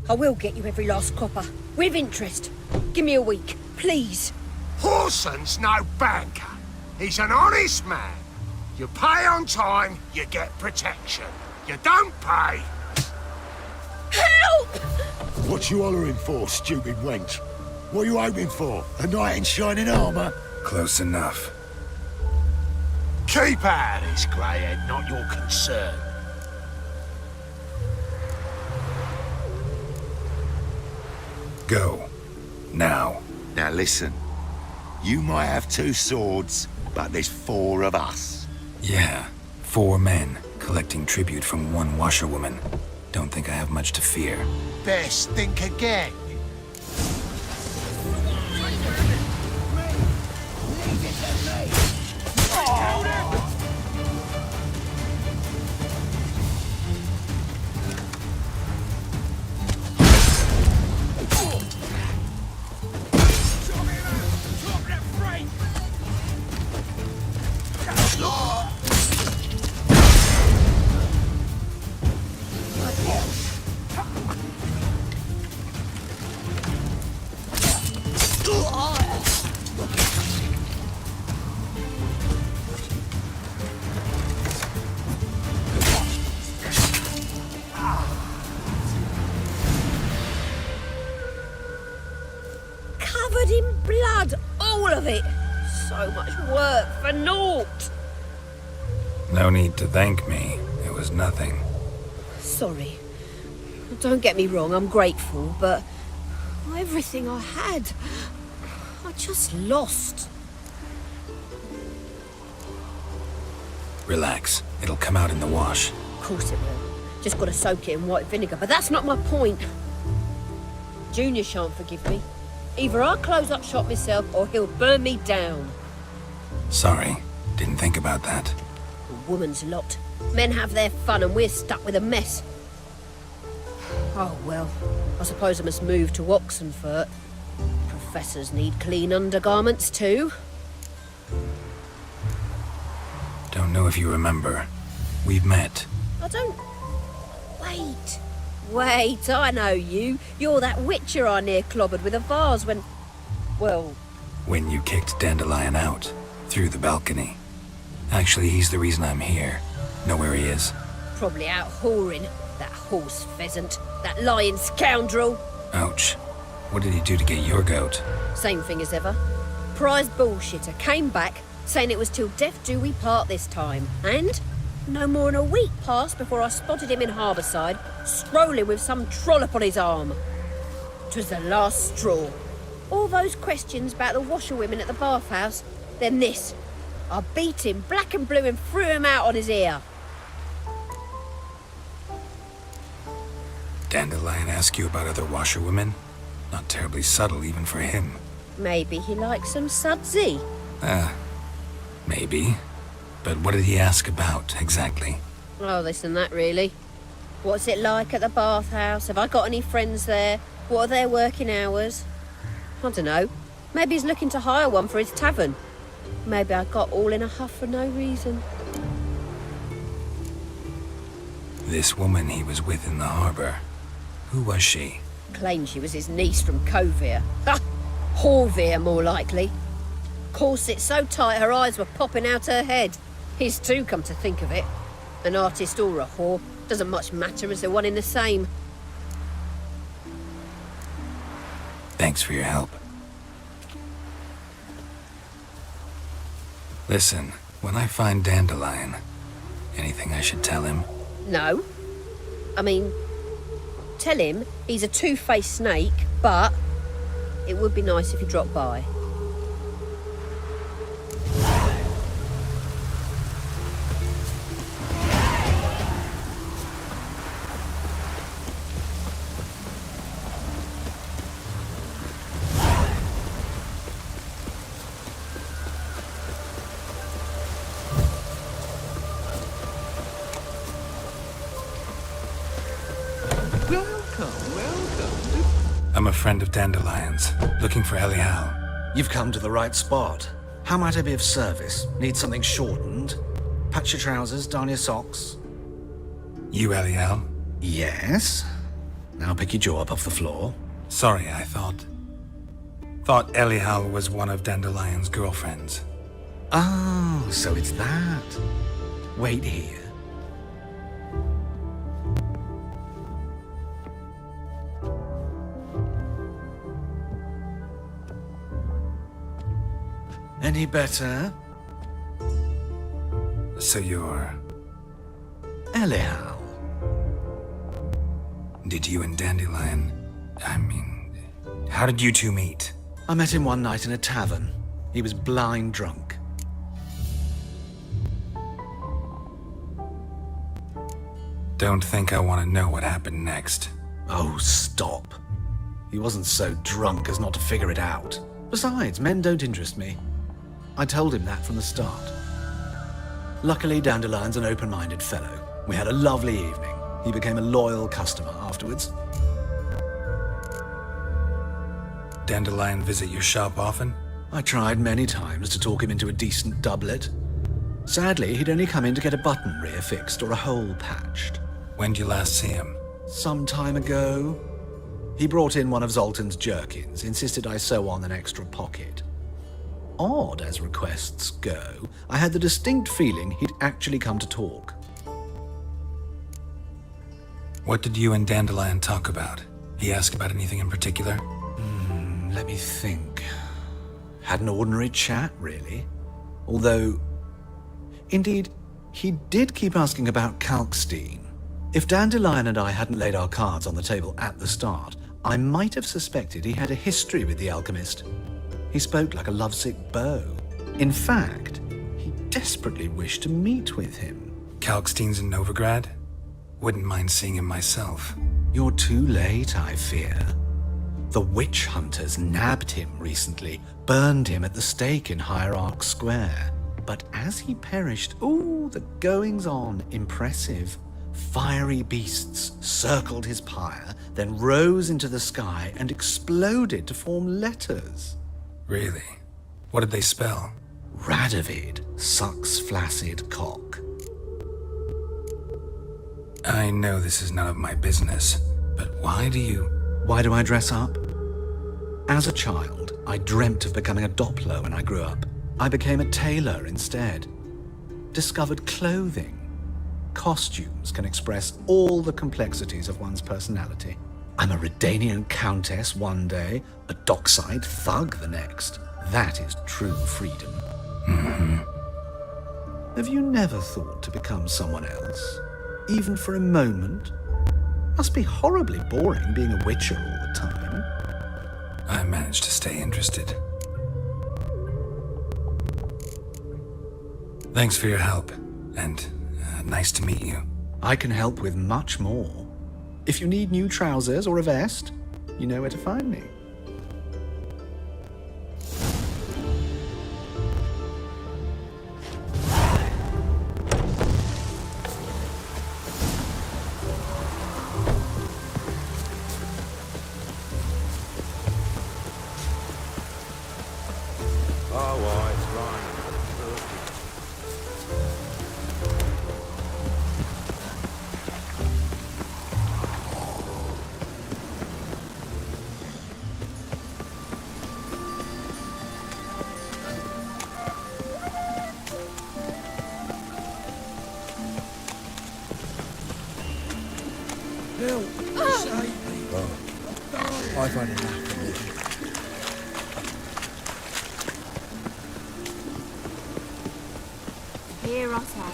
I will get you every last copper. With interest. Give me a week, please. Horson's no banker. He's an honest man. You pay on time, you get protection. You don't pay. Help! What you hollering for, stupid wench? What you hoping for? A knight in shining armor? Close enough. Keep out of this, greyhead, not your concern. Go. Now. Now listen. You might have 2 swords, but there's 4 of us. Yeah. 4 men, collecting tribute from 1 washerwoman. Don't think I have much to fear. Best think again. Covered in blood, all of it. So much work for naught. No need to thank me. It was nothing. Sorry. Don't get me wrong, I'm grateful, but everything I had, I just lost. Relax. It'll come out in the wash. Of course it will. Just gotta soak it in white vinegar, but that's not my point. Junior shan't forgive me. Either I'll close up shop myself or he'll burn me down. Sorry. Didn't think about that. A woman's lot. Men have their fun and we're stuck with a mess. Oh well, I suppose I must move to Oxenfurt. Professors need clean undergarments too. Don't know if you remember. We've met. I don't... Wait, I know you. You're that witcher I near clobbered with a vase when... Well... When you kicked Dandelion out. Through the balcony. Actually, he's the reason I'm here. Know where he is? Probably out whoring. That horse pheasant. That lying scoundrel. Ouch. What did he do to get your goat? Same thing as ever. Prize bullshitter came back, saying it was till death do we part this time. And no more than a week passed before I spotted him in Harbourside, strolling with some trollop on his arm. 'Twas the last straw. All those questions about the washerwomen at the bathhouse, then this. I beat him black and blue and threw him out on his ear. Dandelion ask you about other washerwomen? Not terribly subtle even for him. Maybe he likes some sudsy. Maybe. But what did he ask about, exactly? Oh, this and that, really. What's it like at the bathhouse? Have I got any friends there? What are their working hours? I don't know. Maybe he's looking to hire one for his tavern. Maybe I got all in a huff for no reason. This woman he was with in the harbour. Who was she? Claimed she was his niece from Kovir. Ha! Horvir, more likely. Corset so tight her eyes were popping out her head. His too, come to think of it. An artist or a whore. Doesn't much matter as they're one in the same. Thanks for your help. Listen, when I find Dandelion, anything I should tell him? No. I mean, tell him he's a two-faced snake, but it would be nice if he dropped by. I'm a friend of Dandelion's, looking for Elial. You've come to the right spot. How might I be of service? Need something shortened? Patch your trousers, darn your socks? You Elial? Yes. Now pick your jaw up off the floor. Sorry, I thought Elihal was one of Dandelion's girlfriends. Oh, so it's that. Wait here. Any better? So you're... Elihal. Did you and Dandelion... how did you two meet? I met him one night in a tavern. He was blind drunk. Don't think I want to know what happened next. Oh, stop. He wasn't so drunk as not to figure it out. Besides, men don't interest me. I told him that from the start. Luckily, Dandelion's an open-minded fellow. We had a lovely evening. He became a loyal customer afterwards. Dandelion visit your shop often? I tried many times to talk him into a decent doublet. Sadly, he'd only come in to get a button rear fixed or a hole patched. When'd you last see him? Some time ago. He brought in one of Zoltan's jerkins, insisted I sew on an extra pocket. Odd as requests go, I had the distinct feeling he'd actually come to talk. What did you and Dandelion talk about? He asked about anything in particular? Let me think. Had an ordinary chat, really. Although, indeed, he did keep asking about Kalkstein. If Dandelion and I hadn't laid our cards on the table at the start, I might have suspected he had a history with the alchemist. He spoke like a lovesick beau. In fact, he desperately wished to meet with him. Kalkstein's in Novigrad? Wouldn't mind seeing him myself. You're too late, I fear. The witch hunters nabbed him recently, burned him at the stake in Hierarch Square. But as he perished, the goings-on, impressive. Fiery beasts circled his pyre, then rose into the sky and exploded to form letters. Really? What did they spell? Radovid sucks flaccid cock. I know this is none of my business, but why do I dress up? As a child, I dreamt of becoming a Doppler when I grew up. I became a tailor instead. Discovered clothing. Costumes can express all the complexities of one's personality. I'm a Redanian countess one day, a dockside thug the next. That is true freedom. Have you never thought to become someone else? Even for a moment? Must be horribly boring being a witcher all the time. I managed to stay interested. Thanks for your help, and nice to meet you. I can help with much more. If you need new trousers or a vest, you know where to find me. I've had enough of this. Hear us out.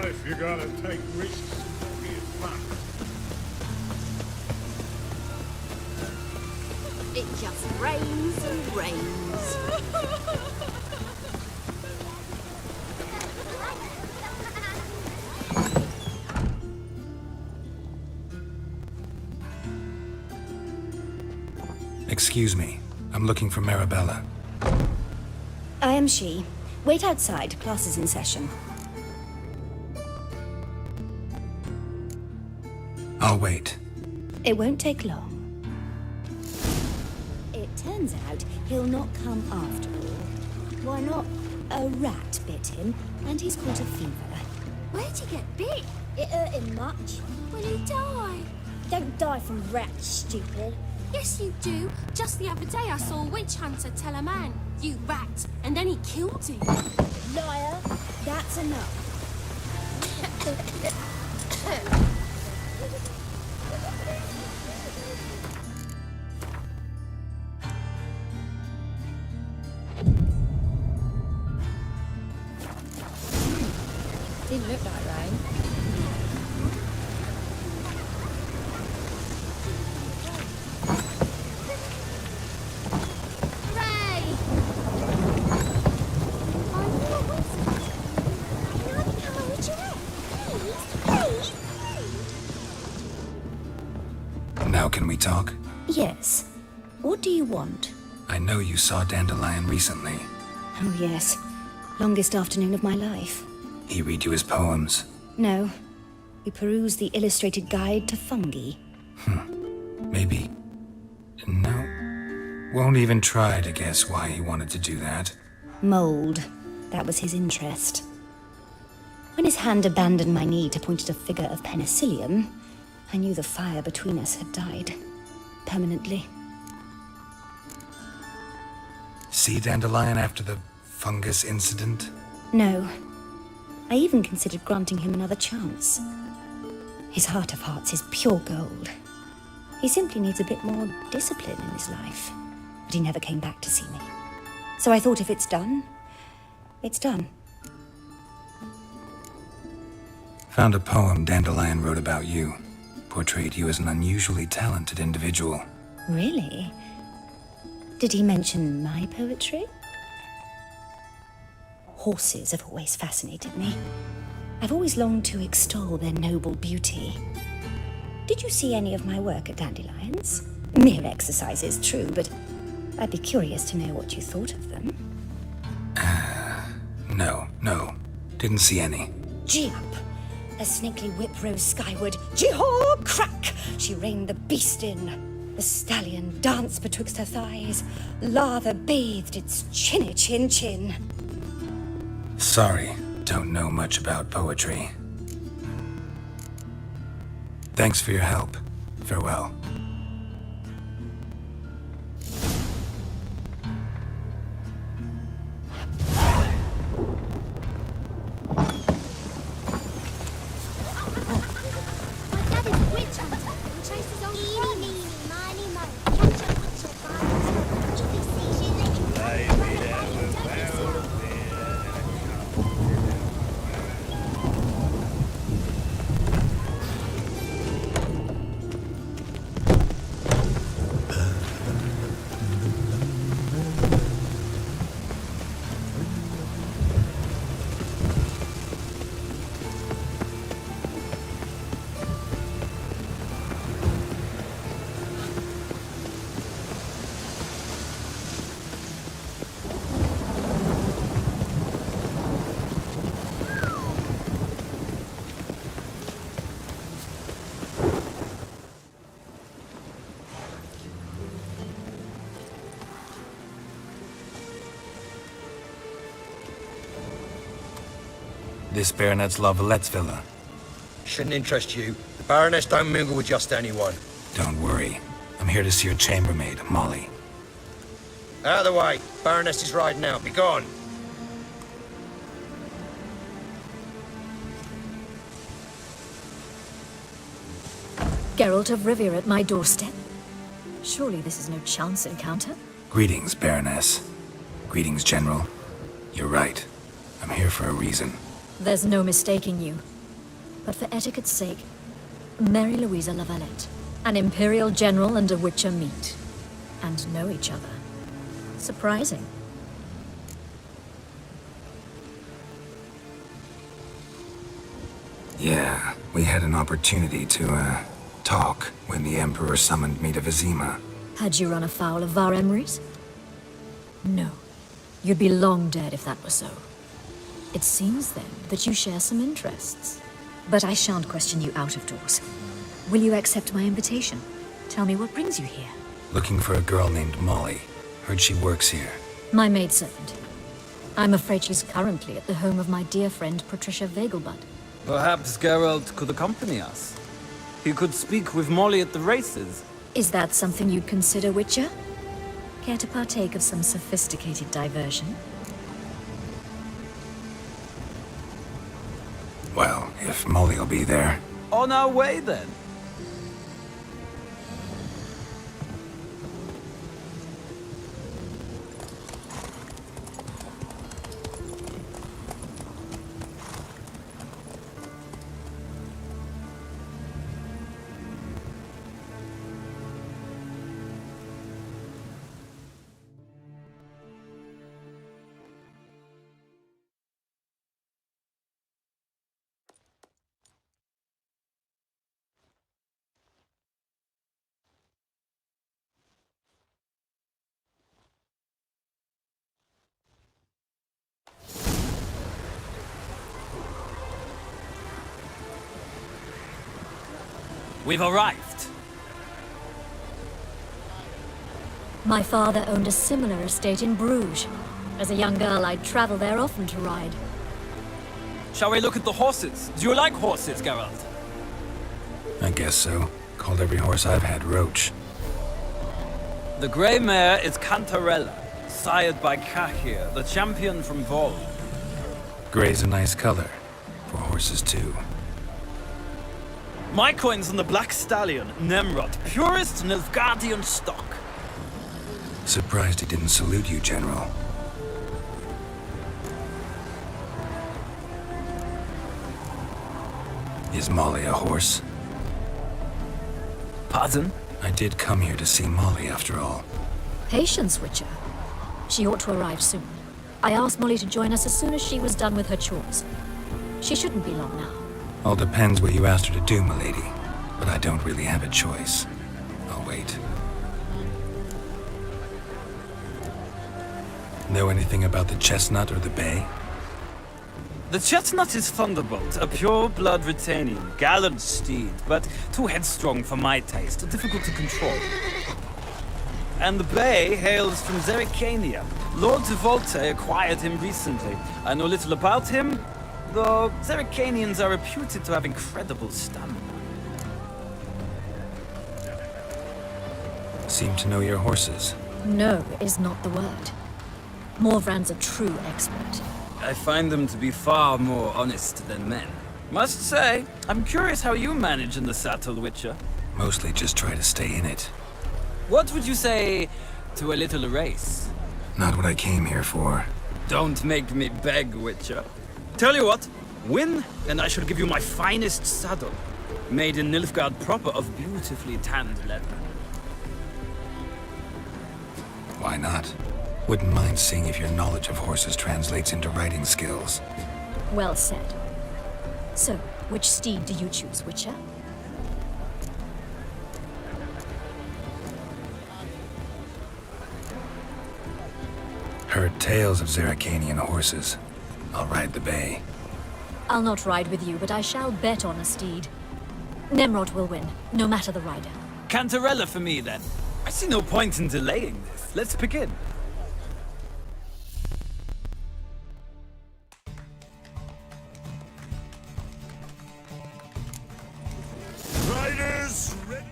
If you're gonna take risks, be it fun. It just rains and rains. Excuse me. I'm looking for Marabella. I am she. Wait outside. Class is in session. I'll wait. It won't take long. It turns out he'll not come after all. Why not? A rat bit him, and he's caught a fever. Where'd he get bit? It hurt him much. Will he die? Don't die from rats, stupid. Yes, you do. Just the other day I saw a witch hunter tell a man, "You rat," and then he killed him. Liar, that's enough. Didn't look like rain. Hooray! Are you a wizard? Can I become a witcherette? Please, please. Now can we talk? Yes. What do you want? I know you saw Dandelion recently. Oh, yes. Longest afternoon of my life. He read you his poems. No. We perused the illustrated guide to fungi. Maybe. No. Won't even try to guess why he wanted to do that. Mold. That was his interest. When his hand abandoned my knee to point at a figure of penicillium, I knew the fire between us had died. Permanently. See Dandelion after the fungus incident? No. I even considered granting him another chance. His heart of hearts is pure gold. He simply needs a bit more discipline in his life. But he never came back to see me. So I thought if it's done, it's done. Found a poem Dandelion wrote about you. Portrayed you as an unusually talented individual. Really? Did he mention my poetry? Horses have always fascinated me. I've always longed to extol their noble beauty. Did you see any of my work at Dandelion's? Mere exercises, true, but I'd be curious to know what you thought of them. No. Didn't see any. Gee up! A snakely whip rose skyward. Jee-haw! Crack! She reined the beast in. The stallion danced betwixt her thighs. Lather bathed its chinny chin. Sorry, don't know much about poetry. Thanks for your help. Farewell. My dad is a witch hunter and chases on eeny, meeny, miny, mo. Catch a witcher by his If he sees you, let him run away and don't yourself. This Baronet's La Vallette's villa. Shouldn't interest you. The Baroness don't mingle with just anyone. Don't worry. I'm here to see your chambermaid, Molly. Out of the way. Baroness is riding out. Be gone. Geralt of Rivia at my doorstep? Surely this is no chance encounter? Greetings, Baroness. Greetings, General. You're right. I'm here for a reason. There's no mistaking you. But for etiquette's sake, Mary Louisa La Valette. An Imperial General and a Witcher meet. And know each other. Surprising. Yeah, we had an opportunity to, talk when the Emperor summoned me to Vizima. Had you run afoul of Var Emrys? No. You'd be long dead if that were so. It seems, then, that you share some interests. But I shan't question you out of doors. Will you accept my invitation? Tell me what brings you here. Looking for a girl named Molly. Heard she works here. My maidservant. I'm afraid she's currently at the home of my dear friend Patricia Vegelbud. Perhaps Geralt could accompany us. He could speak with Molly at the races. Is that something you'd consider, Witcher? Care to partake of some sophisticated diversion? Well, if Molly will be there. On our way, then. We've arrived. My father owned a similar estate in Bruges. As a young girl, I'd travel there often to ride. Shall we look at the horses? Do you like horses, Geralt? I guess so. Called every horse I've had Roach. The grey mare is Cantarella, sired by Kahir, the champion from Vol. Gray's a nice color. For horses, too. My coin's on the Black Stallion, Nemrod, purest Nilfgaardian stock. Surprised he didn't salute you, General. Is Molly a horse? Pardon? I did come here to see Molly, after all. Patience, Witcher. She ought to arrive soon. I asked Molly to join us as soon as she was done with her chores. She shouldn't be long now. All depends what you asked her to do, milady. But I don't really have a choice. I'll wait. Know anything about the chestnut or the bay? The chestnut is Thunderbolt, a pure-blood Radeon, gallant steed, but too headstrong for my taste, difficult to control. And the bay hails from Zerrikania. Lord de Volte acquired him recently. I know little about him, though Zerrikanians are reputed to have incredible stamina. Seem to know your horses. No is not the word. Morvrand's a true expert. I find them to be far more honest than men. Must say, I'm curious how you manage in the saddle, Witcher. Mostly just try to stay in it. What would you say to a little race? Not what I came here for. Don't make me beg, Witcher. Tell you what, win, and I shall give you my finest saddle. Made in Nilfgaard proper of beautifully tanned leather. Why not? Wouldn't mind seeing if your knowledge of horses translates into riding skills. Well said. So, which steed do you choose, Witcher? Heard tales of Zerrikanian horses. I'll ride the bay. I'll not ride with you, but I shall bet on a steed. Nemrod will win, no matter the rider. Cantarella for me, then. I see no point in delaying this. Let's begin. Riders, ready.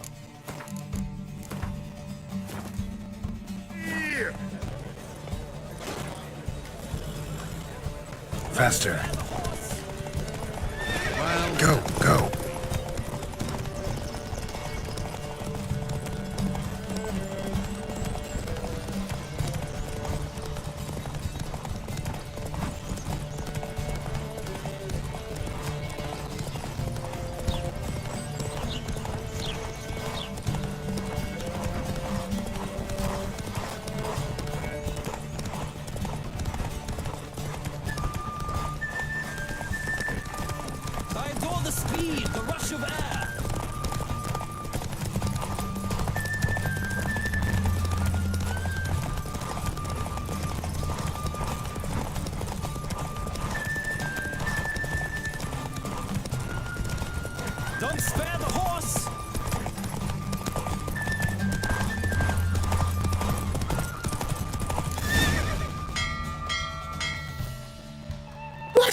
Here. Faster. Go, go. I adore the speed, the rush of air. Don't spare the horse!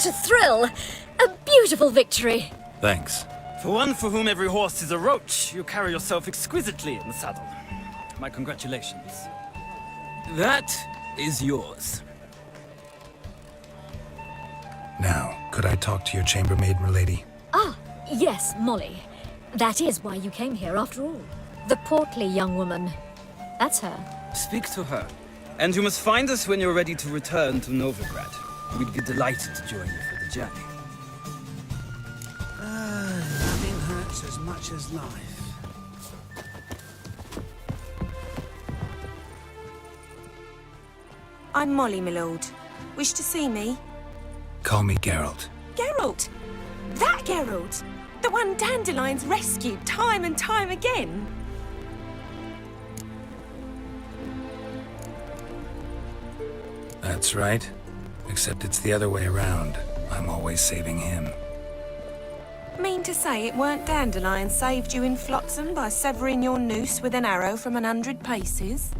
What a thrill! A beautiful victory! Thanks. For one for whom every horse is a roach, you carry yourself exquisitely in the saddle. My congratulations. That is yours. Now, could I talk to your chambermaid, milady? Ah, yes, Molly. That is why you came here after all. The portly young woman. That's her. Speak to her. And you must find us when you're ready to return to Novigrad. We'd be delighted to join you for the journey. Nothing hurts as much as life. I'm Molly, my lord. Wish to see me? Call me Geralt. Geralt! That Geralt! The one Dandelion's rescued time and time again! That's right. Except it's the other way around. I'm always saving him. Mean to say it weren't Dandelion saved you in Flotsam by severing your noose with an arrow from 100 paces?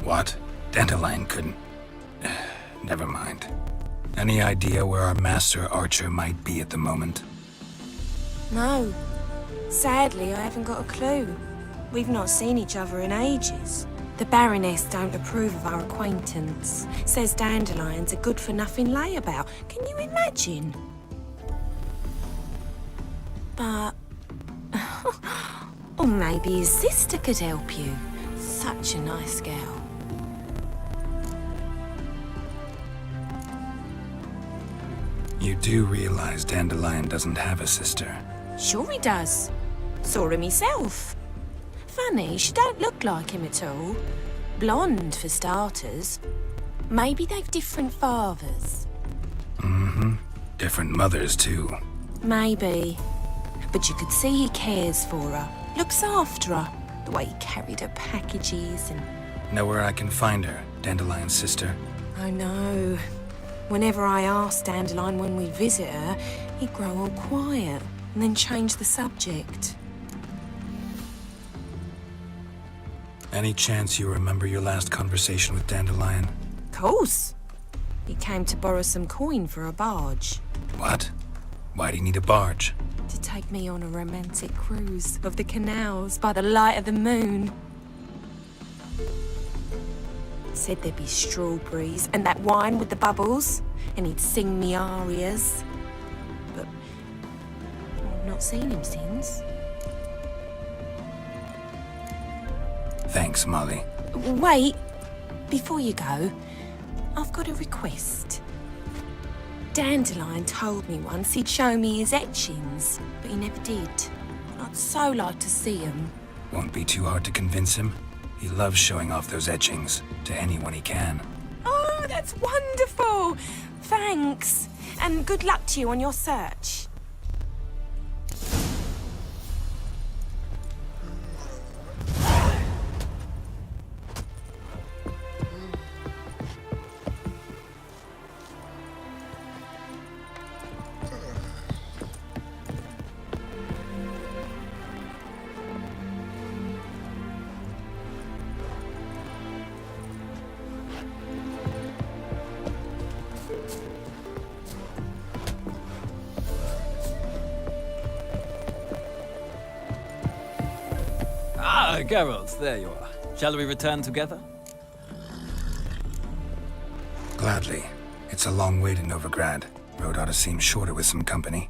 What? Dandelion couldn't... Never mind. Any idea where our master archer might be at the moment? No. Sadly, I haven't got a clue. We've not seen each other in ages. The Baroness don't approve of our acquaintance. Says Dandelion's a good-for-nothing layabout. Can you imagine? But... or maybe his sister could help you. Such a nice girl. You do realize Dandelion doesn't have a sister? Sure he does. Saw him himself. Funny, she don't look like him at all. Blonde, for starters. Maybe they've different fathers. Mm-hmm. Different mothers, too. Maybe. But you could see he cares for her. Looks after her. The way he carried her packages and... Know where I can find her, Dandelion's sister? I know. Whenever I ask Dandelion when we visit her, he'd grow all quiet and then change the subject. Any chance you remember your last conversation with Dandelion? Course. He came to borrow some coin for a barge. What? Why'd he need a barge? To take me on a romantic cruise of the canals by the light of the moon. Said there'd be strawberries and that wine with the bubbles, and he'd sing me arias. But I've not seen him since. Thanks, Molly. Wait, before you go, I've got a request. Dandelion told me once he'd show me his etchings, but he never did. I'd so like to see them. Won't be too hard to convince him. He loves showing off those etchings to anyone he can. Oh, that's wonderful! Thanks, and good luck to you on your search. Ah, Geralt, there you are. Shall we return together? Gladly. It's a long way to Novigrad. Road ought to seem shorter with some company.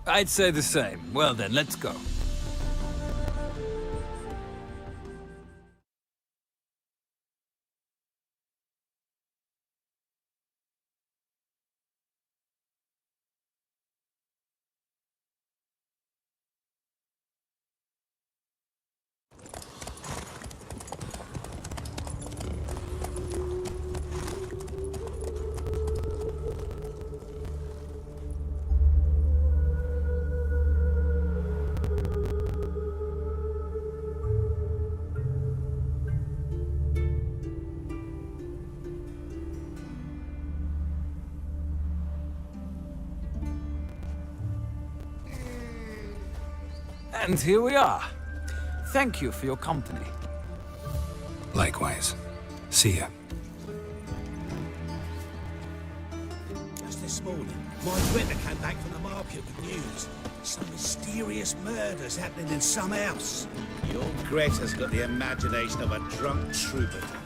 I'd say the same. Well then, let's go. And here we are. Thank you for your company. Likewise. See ya. Just this morning. My Greta came back from the market with news. Some mysterious murders happening in some house. Your Greta's got the imagination of a drunk troubadour.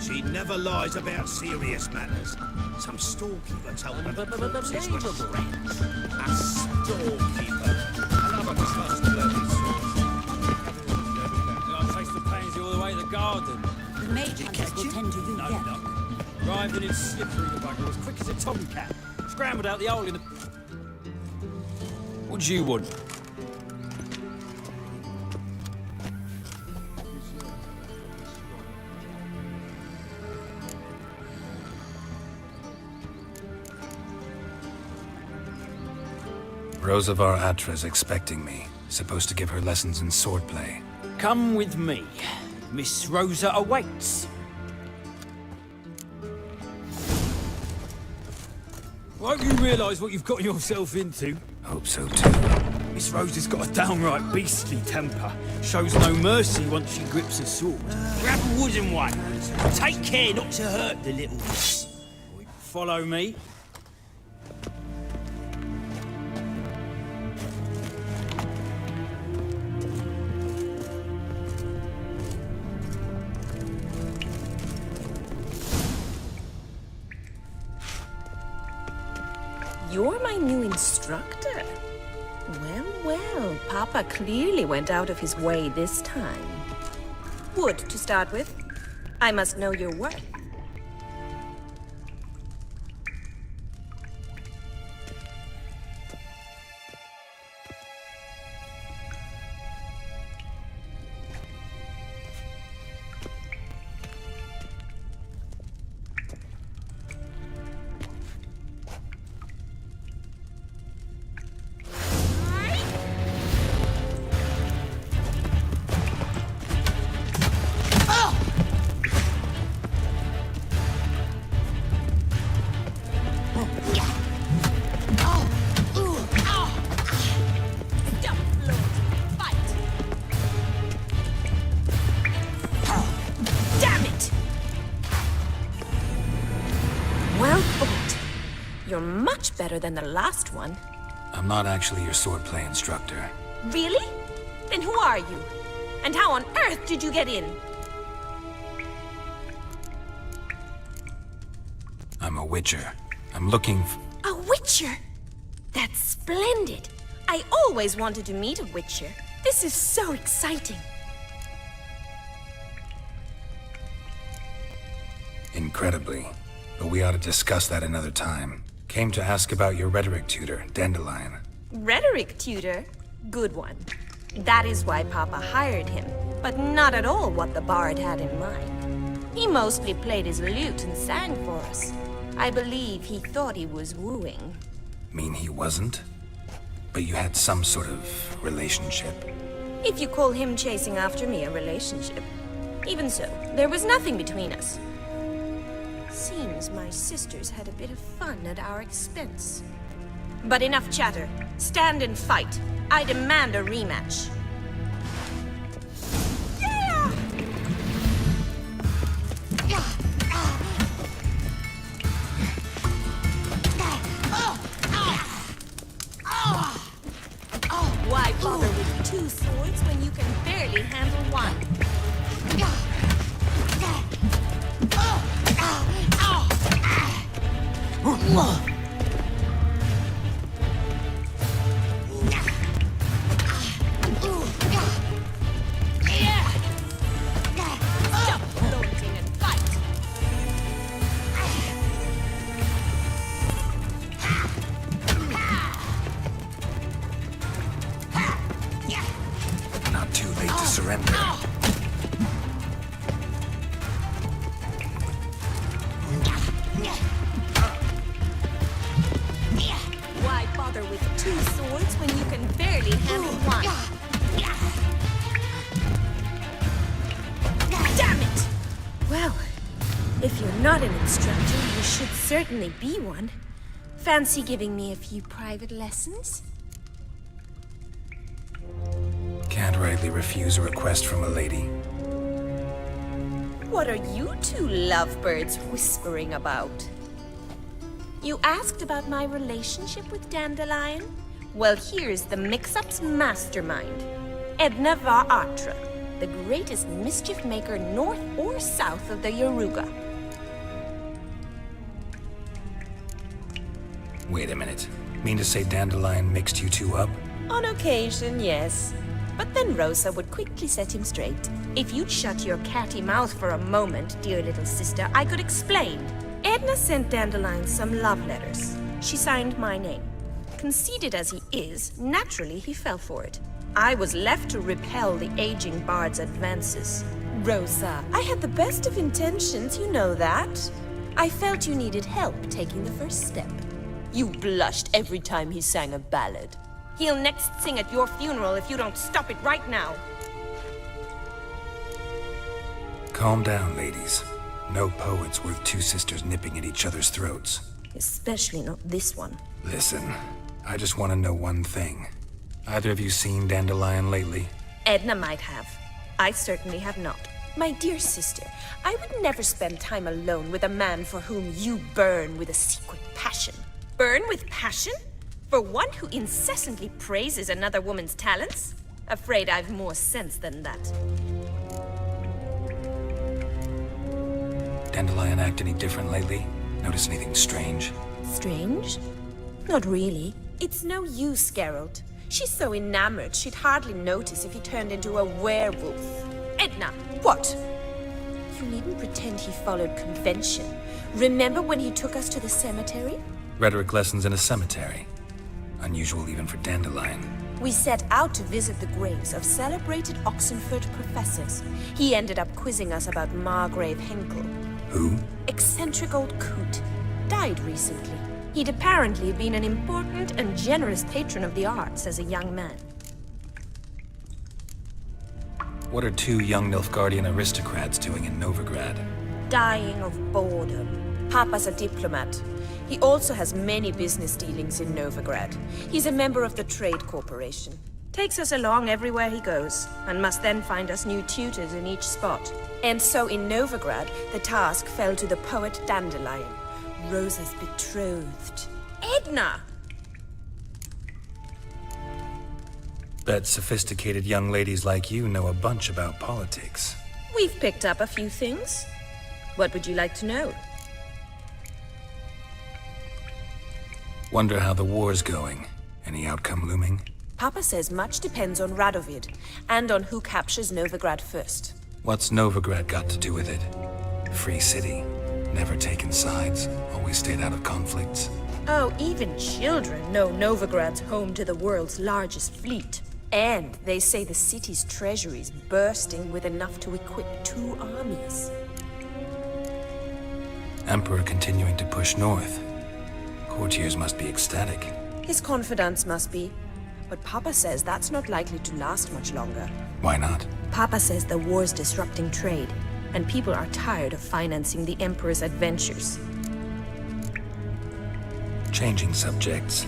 She never lies about serious matters. Some storekeeper told me the corpses were friends. A storekeeper. Another trustworthy source. I'll taste the pains all the way to the garden. The mage hunters will tend to you No yet. luck. Arriving in slippery the bugger as quick as a tomcat. Scrambled out the hole in the... What do you want? Rosavar Atra's expecting me. Supposed to give her lessons in swordplay. Come with me. Miss Rosa awaits. Won't you realise what you've got yourself into? Hope so too. Miss Rosa's got a downright beastly temper. Shows no mercy once she grips a sword. Grab a wooden one. Take care not to hurt the little miss. Follow me. You're my new instructor? Well, well, Papa clearly went out of his way this time. Wood, to start with. I must know your worth. You're much better than the last one. I'm not actually your swordplay instructor. Really? Then who are you? And how on earth did you get in? I'm a witcher. I'm looking A witcher? That's splendid. I always wanted to meet a witcher. This is so exciting. Incredibly. But we ought to discuss that another time. Came to ask about your rhetoric tutor, Dandelion. Rhetoric tutor? Good one. That is why Papa hired him, but not at all what the bard had in mind. He mostly played his lute and sang for us. I believe he thought he was wooing. Mean he wasn't? But you had some sort of relationship. If you call him chasing after me a relationship. Even so, there was nothing between us. Seems my sisters had a bit of fun at our expense. But enough chatter. Stand and fight. I demand a rematch. Why bother with two swords when you can barely handle one? Stop floating and fight! Not too late to surrender. Why bother with two swords when you can barely handle one? Damn it! Well, if you're not an instructor, you should certainly be one. Fancy giving me a few private lessons? Can't rightly refuse a request from a lady. What are you two lovebirds whispering about? You asked about my relationship with Dandelion? Well, here's the mix-up's mastermind. Edna Va Atra, the greatest mischief maker north or south of the Yaruga. Wait a minute. Mean to say Dandelion mixed you two up? On occasion, yes. But then Rosa would quickly set him straight. If you'd shut your catty mouth for a moment, dear little sister, I could explain. Edna sent Dandelion some love letters. She signed my name. Conceited as he is, naturally he fell for it. I was left to repel the aging bard's advances. Rosa, I had the best of intentions, you know that. I felt you needed help taking the first step. You blushed every time he sang a ballad. He'll next sing at your funeral if you don't stop it right now. Calm down, ladies. No poet's worth two sisters nipping at each other's throats. Especially not this one. Listen, I just want to know one thing. Either of you seen Dandelion lately? Edna might have. I certainly have not. My dear sister, I would never spend time alone with a man for whom you burn with a secret passion. Burn with passion? For one who incessantly praises another woman's talents? Afraid I've more sense than that. Dandelion act any different lately? Notice anything strange? Strange? Not really. It's no use, Geralt. She's so enamored she'd hardly notice if he turned into a werewolf. Edna! What? You needn't pretend he followed convention. Remember when he took us to the cemetery? Rhetoric lessons in a cemetery. Unusual even for Dandelion. We set out to visit the graves of celebrated Oxenford professors. He ended up quizzing us about Margrave Henkel. Who? Eccentric old coot. Died recently. He'd apparently been an important and generous patron of the arts as a young man. What are two young Nilfgaardian aristocrats doing in Novigrad? Dying of boredom. Papa's a diplomat. He also has many business dealings in Novigrad. He's a member of the Trade Corporation. Takes us along everywhere he goes, and must then find us new tutors in each spot. And so in Novigrad, the task fell to the poet Dandelion, Rosa's betrothed. Edna! Bet sophisticated young ladies like you know a bunch about politics. We've picked up a few things. What would you like to know? Wonder how the war's going. Any outcome looming? Papa says much depends on Radovid, and on who captures Novigrad first. What's Novigrad got to do with it? Free city. Never taken sides. Always stayed out of conflicts. Oh, even children know Novigrad's home to the world's largest fleet. And they say the city's treasury's bursting with enough to equip 2 armies. Emperor continuing to push north. Courtiers must be ecstatic. His confidants must be. But Papa says that's not likely to last much longer. Why not? Papa says the war's disrupting trade. and people are tired of financing the Emperor's adventures. Changing subjects.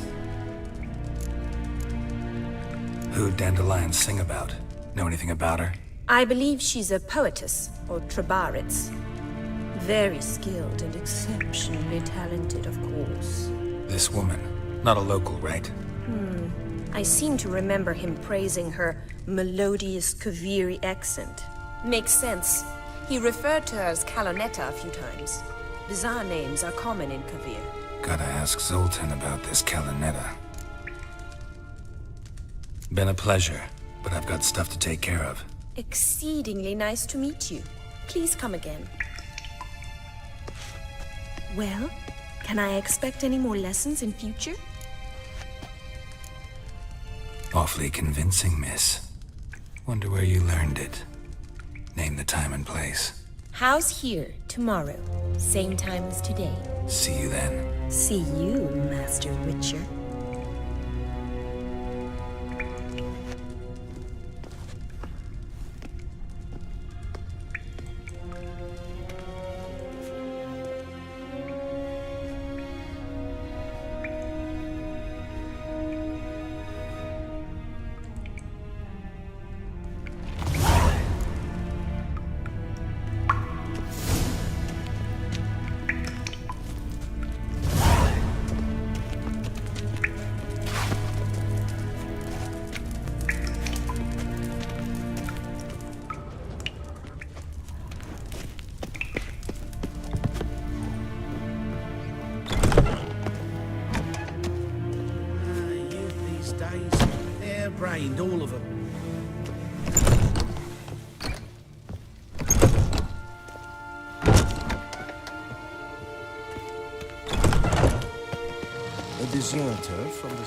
Who'd Dandelion sing about? Know anything about her? I believe she's a poetess, or trabaritz. Very skilled and exceptionally talented, of course. This woman. Not a local, right? I seem to remember him praising her melodious Kaviri accent. Makes sense. He referred to her as Kalonetta a few times. Bizarre names are common in Kavir. Gotta ask Zoltan about this Kalonetta. Been a pleasure, but I've got stuff to take care of. Exceedingly nice to meet you. Please come again. Well, can I expect any more lessons in future? Awfully convincing, miss. Wonder where you learned it. Name the time and place. House here, tomorrow. Same time as today. See you then. See you, Master Witcher. Brained, all of them. A deserter from the...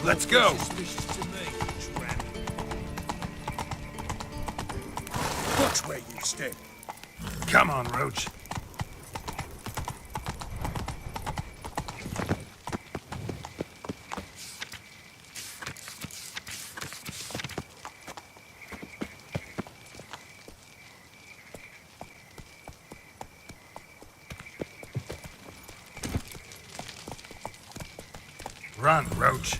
Let's go! Watch where you step. Come on, Roach. Run, Roach.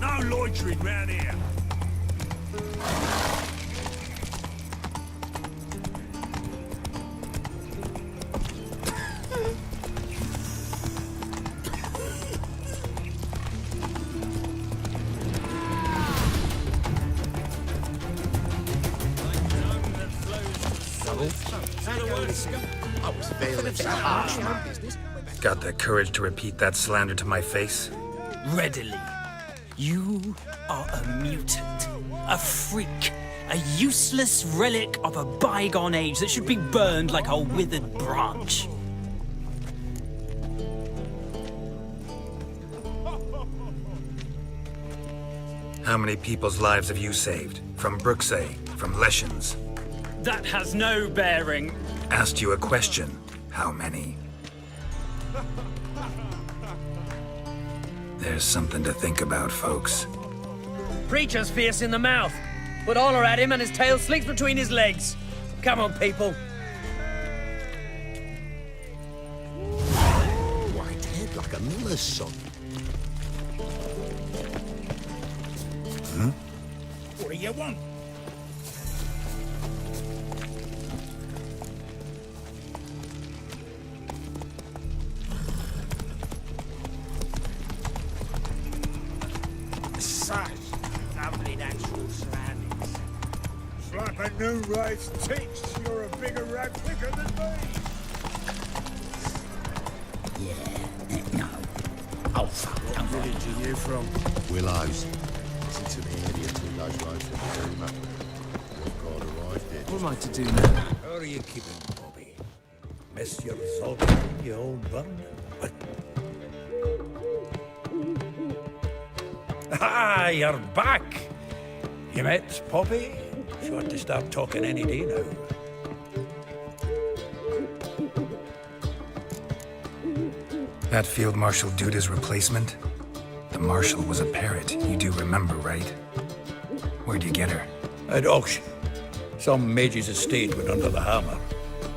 No loitering round here. Got the courage to repeat that slander to my face? Readily. You are a mutant, a freak, a useless relic of a bygone age that should be burned like a withered branch. How many people's lives have you saved? From Bruxay, from Leshens? That has no bearing. Asked you a question. How many? There's something to think about, folks. Preacher's fierce in the mouth, but holler at him and his tail slinks between his legs. Come on, people. White head like a miller's son. Huh? What do you want? Such lovely natural surroundings. It's like a new race teach. You're a bigger rat quicker than me. No. Oh, fuck. What village are you from? Willows. Listen to me, idiot. 2 days road from the Rima. What God arrived there. What am I to do now? How are you keeping, Bobby? Miss your sulking, you old burn. Ah, you're back. You met Poppy? Sure to start talking any day now. That Field Marshal Duda's replacement? The Marshal was a parrot, you do remember, right? Where'd you get her? At auction. Some mage's estate went under the hammer.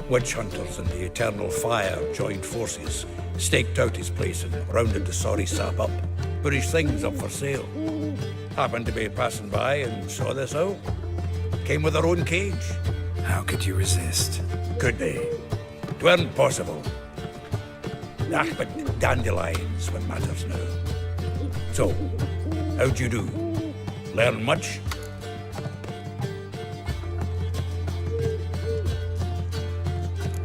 Witch hunters and the Eternal Fire joined forces, staked out his place and rounded the sorry sap up. Put his things up for sale. Happened to be passing by and saw this out. Came with her own cage. How could you resist? Could they? 'Tweren't possible. Ah, but dandelions what matters now. So, how'd you do? Learn much?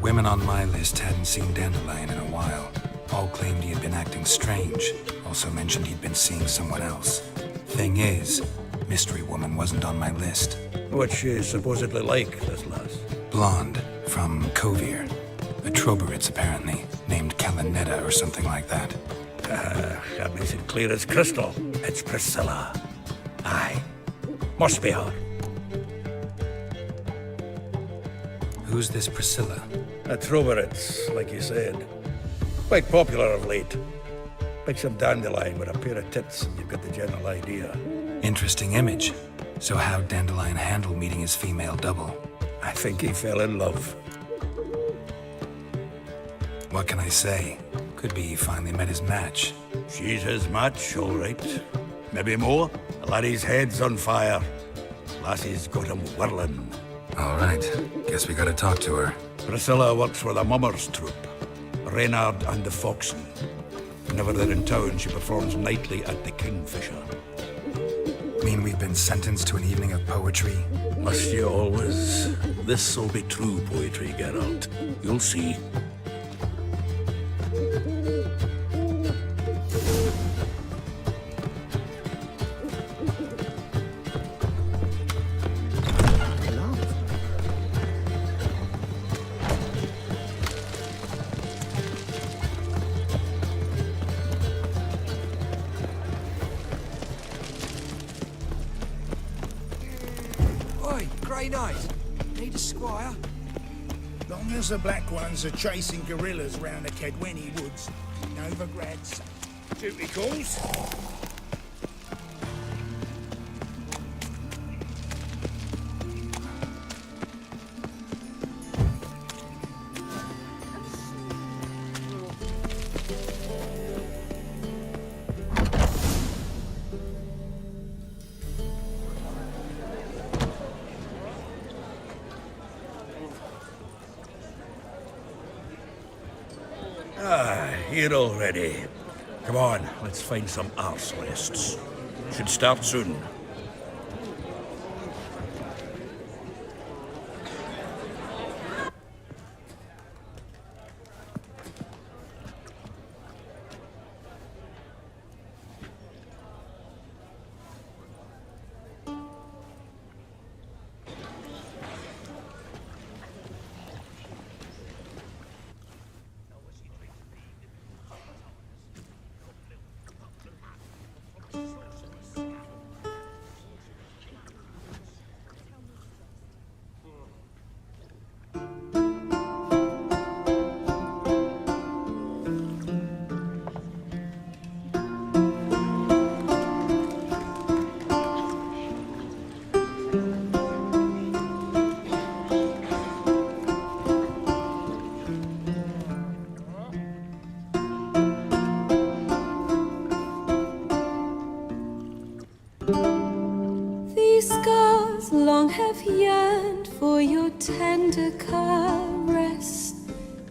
Women on my list hadn't seen Dandelion in a while. All claimed he had been acting strange. Also mentioned he'd been seeing someone else. Thing is, Mystery Woman wasn't on my list. What's she supposedly like, this lass? Blonde, from Kovir. A Troberitz, apparently, named Kalinetta or something like that. That makes it clear as crystal. It's Priscilla. Aye. Must be her. Who's this Priscilla? A Troberitz, like you said. Quite popular of late. Like some dandelion with a pair of tits, and you've got the general idea. Interesting image. So how'd Dandelion handle meeting his female double? I think he fell in love. What can I say? Could be he finally met his match. She's his match, all right. Maybe more. The laddie's head's on fire. Lassie's got him whirling. All right. Guess we gotta talk to her. Priscilla works for the Mummers troupe. Reynard and the Foxen. Whenever they're in town, she performs nightly at the Kingfisher. Mean we've been sentenced to an evening of poetry? Must you always? This'll be true poetry, Geralt. You'll see. Oi, grey night. Need a squire? Long as the black ones are chasing gorillas round the Kedweni woods, Novigrad's duty calls. Here already. Come on, let's find some arse lists. Should start soon. These scars long have yearned for your tender caress,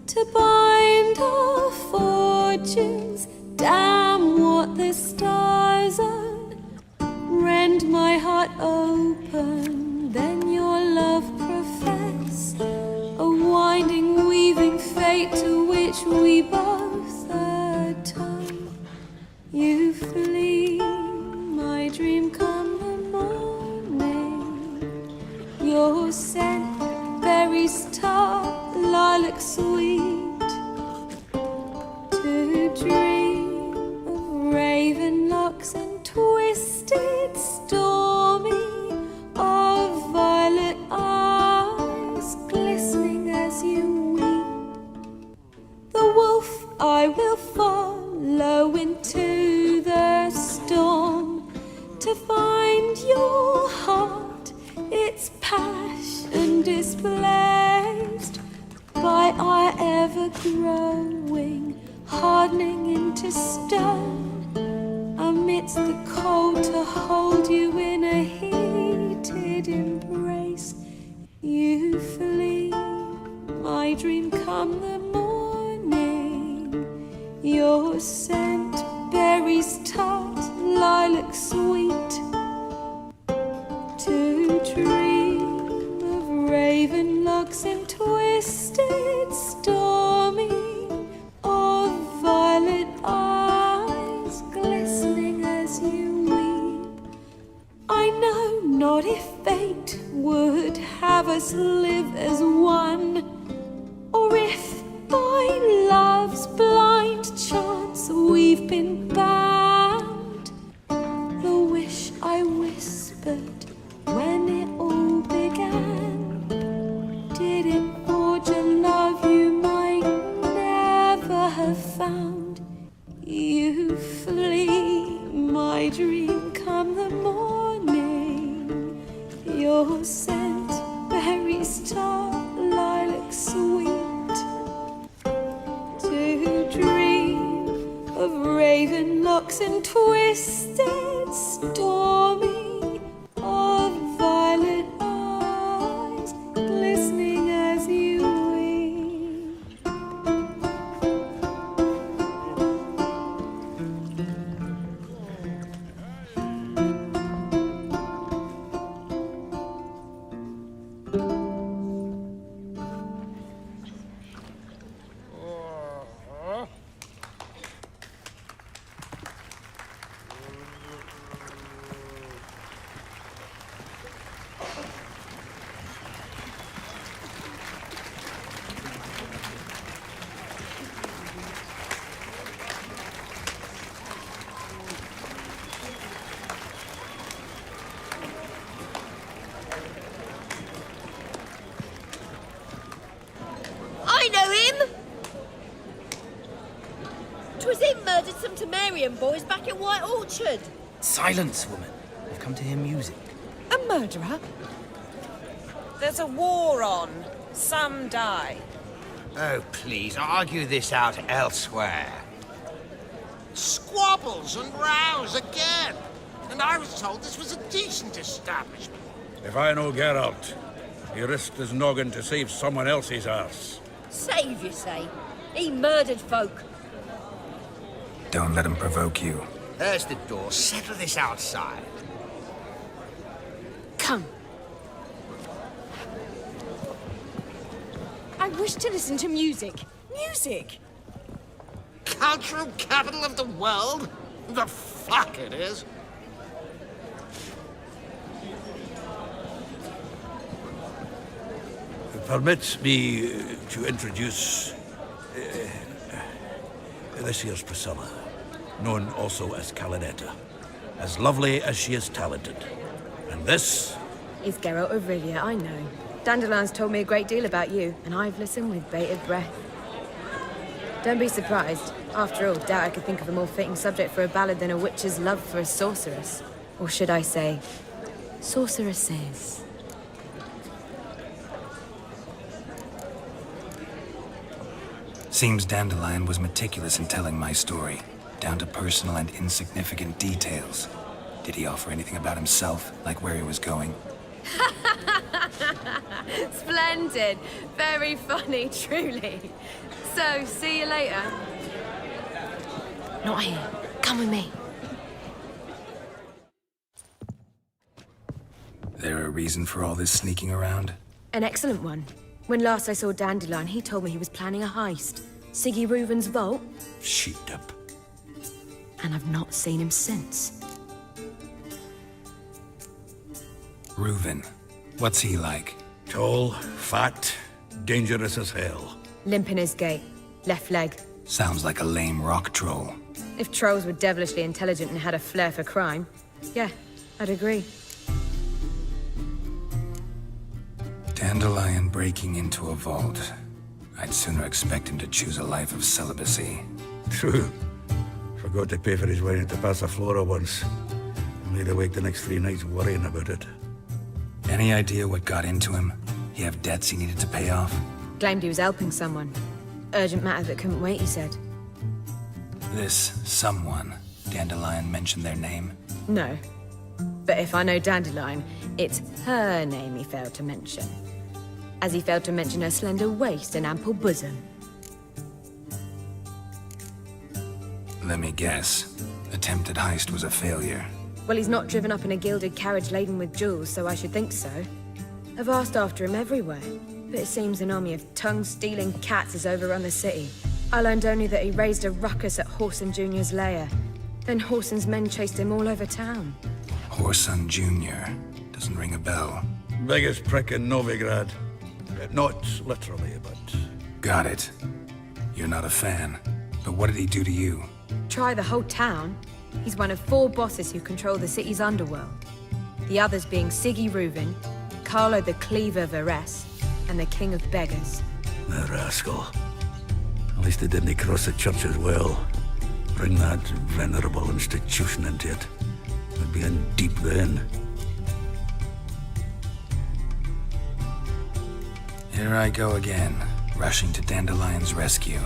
to bind our fortunes. Damn what the stars are. Rend my heart open, then your love profess, a winding, weaving fate to which we both atone. You flee, my dream come the morning. Your scent, berries tart, lilac sweet. to find your heart, its passion displaced by our ever-growing, hardening into stone. Amidst the cold, to hold you in a heated embrace, you flee. My dream come the morning, your scent, berries tart, lilac sweet. To dream of raven locks and twisted, stormy, of violet eyes glistening as you weep. I know not if fate would have us live as one, or if by love's blind chance we've been bound. The wish I whispered when it all began, did it forge a love you might never have found? You flee, my dream come the morning, your scent, berries tart, lilac sweet. To dream of raven locks and twisted, stormy, of violet eyes glistening as you weep. I know him! 'Twas him murdered some Temerian boys back at White Orchard. Silence, woman. We've come to hear music. A murderer? There's a war on. Some die. Oh, please, argue this out elsewhere. Squabbles and rows again. And I was told this was a decent establishment. If I know Geralt, he risked his noggin to save someone else's arse. Save, you say? He murdered folk. Don't let him provoke you. There's the door. Settle this outside. Come. I wish to listen to music. Music! Cultural capital of the world? The fuck it is. Permit me to introduce this here's Priscilla, known also as Calinetta, as lovely as she is talented. And this Is Geralt of Rivia, I know. Dandelion's told me a great deal about you, and I've listened with bated breath. Don't be surprised. After all, doubt I could think of a more fitting subject for a ballad than a witch's love for a sorceress. Or should I say, sorceresses. Seems Dandelion was meticulous in telling my story, down to personal and insignificant details. Did he offer anything about himself, like where he was going? Splendid. Very funny, truly. So, see you later. Not here. Come with me. There a reason for all this sneaking around? An excellent one. When last I saw Dandelion, he told me he was planning a heist. Siggy Reuven's vault. sheet up. And I've not seen him since. Reuven. What's he like? Tall, fat, dangerous as hell. Limp in his gait. Left leg. Sounds like a lame rock troll. If trolls were devilishly intelligent and had a flair for crime, yeah, I'd agree. Dandelion breaking into a vault. I'd sooner expect him to choose a life of celibacy. True. Forgot to pay for his wedding to Passaflora once. Laid awake the next 3 nights worrying about it. Any idea what got into him? He have debts he needed to pay off? Claimed he was helping someone. Urgent matter that couldn't wait, he said. This someone, Dandelion mentioned their name? No. But if I know Dandelion, it's her name he failed to mention. As he failed to mention her slender waist and ample bosom. Let me guess. Attempted heist was a failure. Well, he's not driven up in a gilded carriage laden with jewels, so I should think so. I've asked after him everywhere, but it seems an army of tongue-stealing cats has overrun the city. I learned only that he raised a ruckus at Whoreson Jr.'s lair. Then Whoreson's men chased him all over town. Whoreson Jr. Doesn't ring a bell. Biggest prick in Novigrad. Not literally, but... Got it. You're not a fan. But what did he do to you? Try the whole town. He's one of 4 bosses who control the city's underworld. The others being Siggy Reuven, Carlo the Cleaver Varese, and the King of Beggars. The rascal. At least they didn't cross the church as well. Bring that venerable institution into it. We'd be in deep then. Here I go again, rushing to Dandelion's rescue.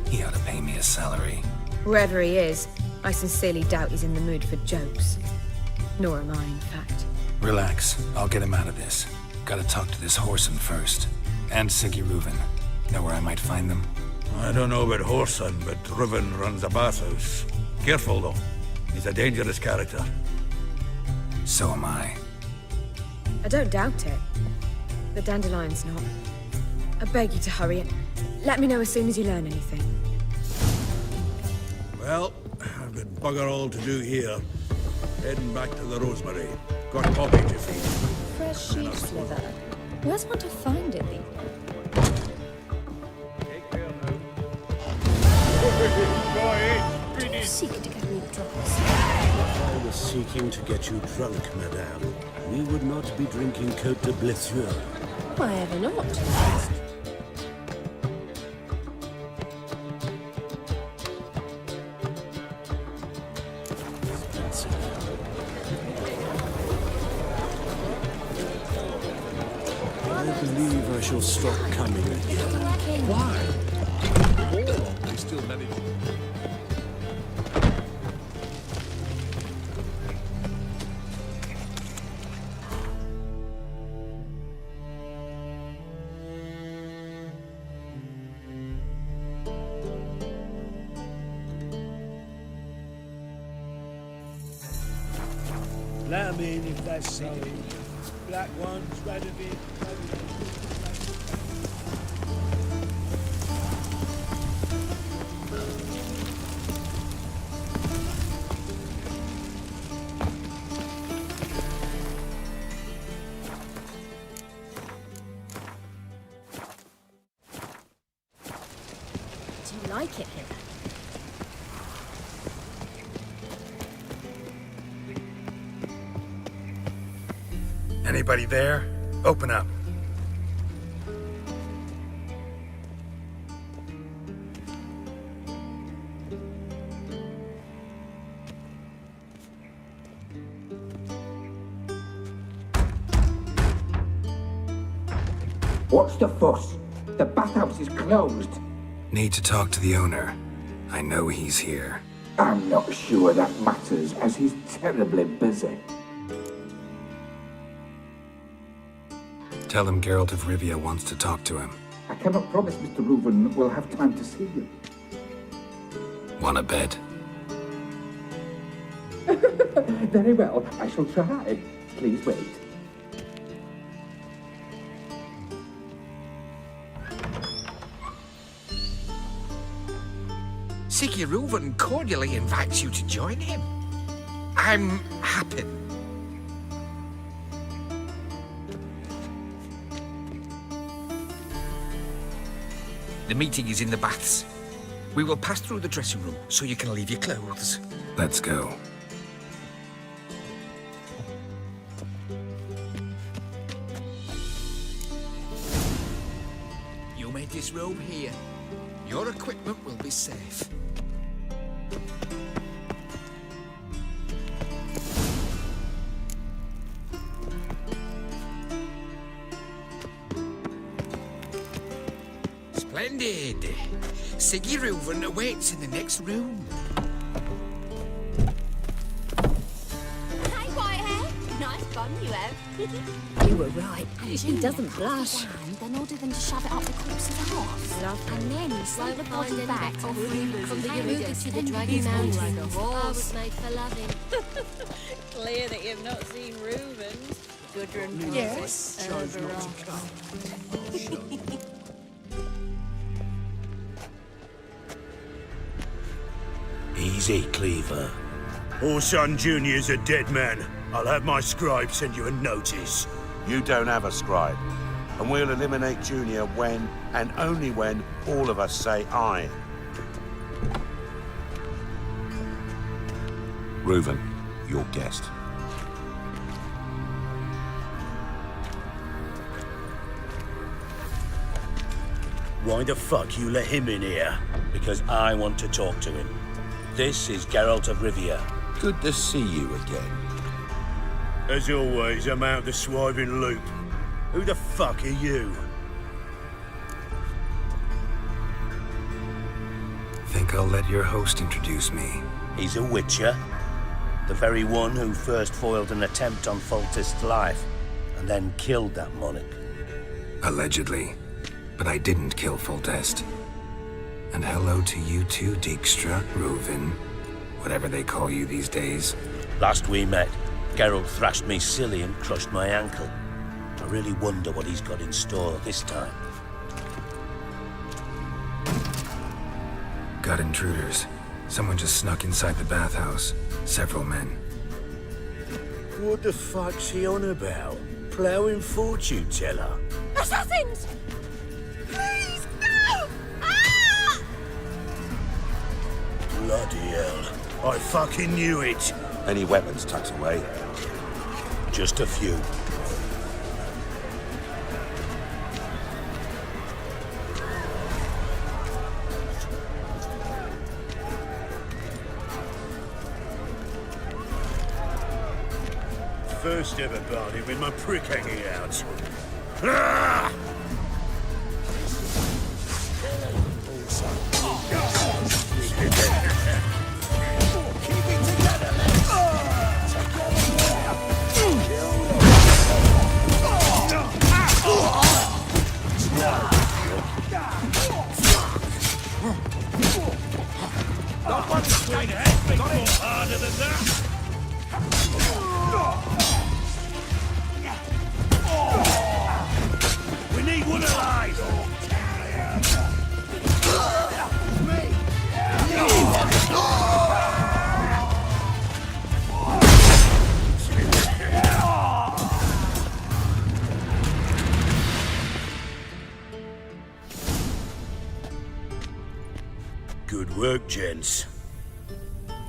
He ought to pay me a salary. Wherever he is, I sincerely doubt he's in the mood for jokes. Nor am I, in fact. Relax, I'll get him out of this. Gotta talk to this Whoreson first. And Siggy Reuven. Know where I might find them? I don't know about Whoreson, but Reuven runs a bathhouse. Careful, though. He's a dangerous character. So am I. I don't doubt it. But Dandelion's not. I beg you to hurry it. Let me know as soon as you learn anything. Well, I've got bugger all to do here. Heading back to the Rosemary. Got Poppy to feed. Fresh sheep's liver. Where's one to find it, Lee? Seek to get me drunk. I was seeking to get you drunk, madame. We would not be drinking Côte de Blessure. Why ever not? I believe I shall stop coming here. Why? They still manage. Let 'em in if they're sorry. Black ones, red of it. Do you like it here? Anybody there? Open up. What's the fuss? The bathhouse is closed. Need to talk to the owner. I know he's here. I'm not sure that matters, as he's terribly busy. Tell him Geralt of Rivia wants to talk to him. I cannot promise Mr. Reuven will have time to see you. Wanna bet? Very well, I shall try. Please wait. Siggy Reuven cordially invites you to join him. I'm happy. The meeting is in the baths. We will pass through the dressing room so you can leave your clothes. Let's go. You may disrobe here. Your equipment will be safe. Splendid. Siggy Reuven awaits in the next room. Hey, Whitehair. Nice bun you have. You were right. He doesn't blush. Then order them to shove it up the corpse's arse. And then slide the body back or free from the Yaruga to the Dragon Mountains. Like a horse. I was made for loving. Clear that you've not seen Reuven's. Gudrun Yes, chose not to come. I'll show you. Easy, Cleaver. Orson Jr.'s a dead man. I'll have my scribe send you a notice. You don't have a scribe. And we'll eliminate Junior when, and only when, all of us say aye. Reuven, your guest. Why the fuck you let him in here? Because I want to talk to him. This is Geralt of Rivia. Good to see you again. As always, I'm out the swiving loop. Who the fuck are you? Think I'll let your host introduce me. He's a witcher. The very one who first foiled an attempt on Foltest's life, and then killed that monarch. Allegedly. But I didn't kill Foltest. And hello to you too, Dijkstra, Reuven, whatever they call you these days. Last we met, Geralt thrashed me silly and crushed my ankle. I really wonder what he's got in store this time. Got intruders. Someone just snuck inside the bathhouse. Several men. What the fuck's he on about? Ploughing fortune teller? Assassins! Please, no! Ah! Bloody hell. I fucking knew it. Any weapons tucked away? Just a few. First ever party with my prick hanging out. Ah! Not one straight ahead, got more harder than that. We need one alive! Good work, gents.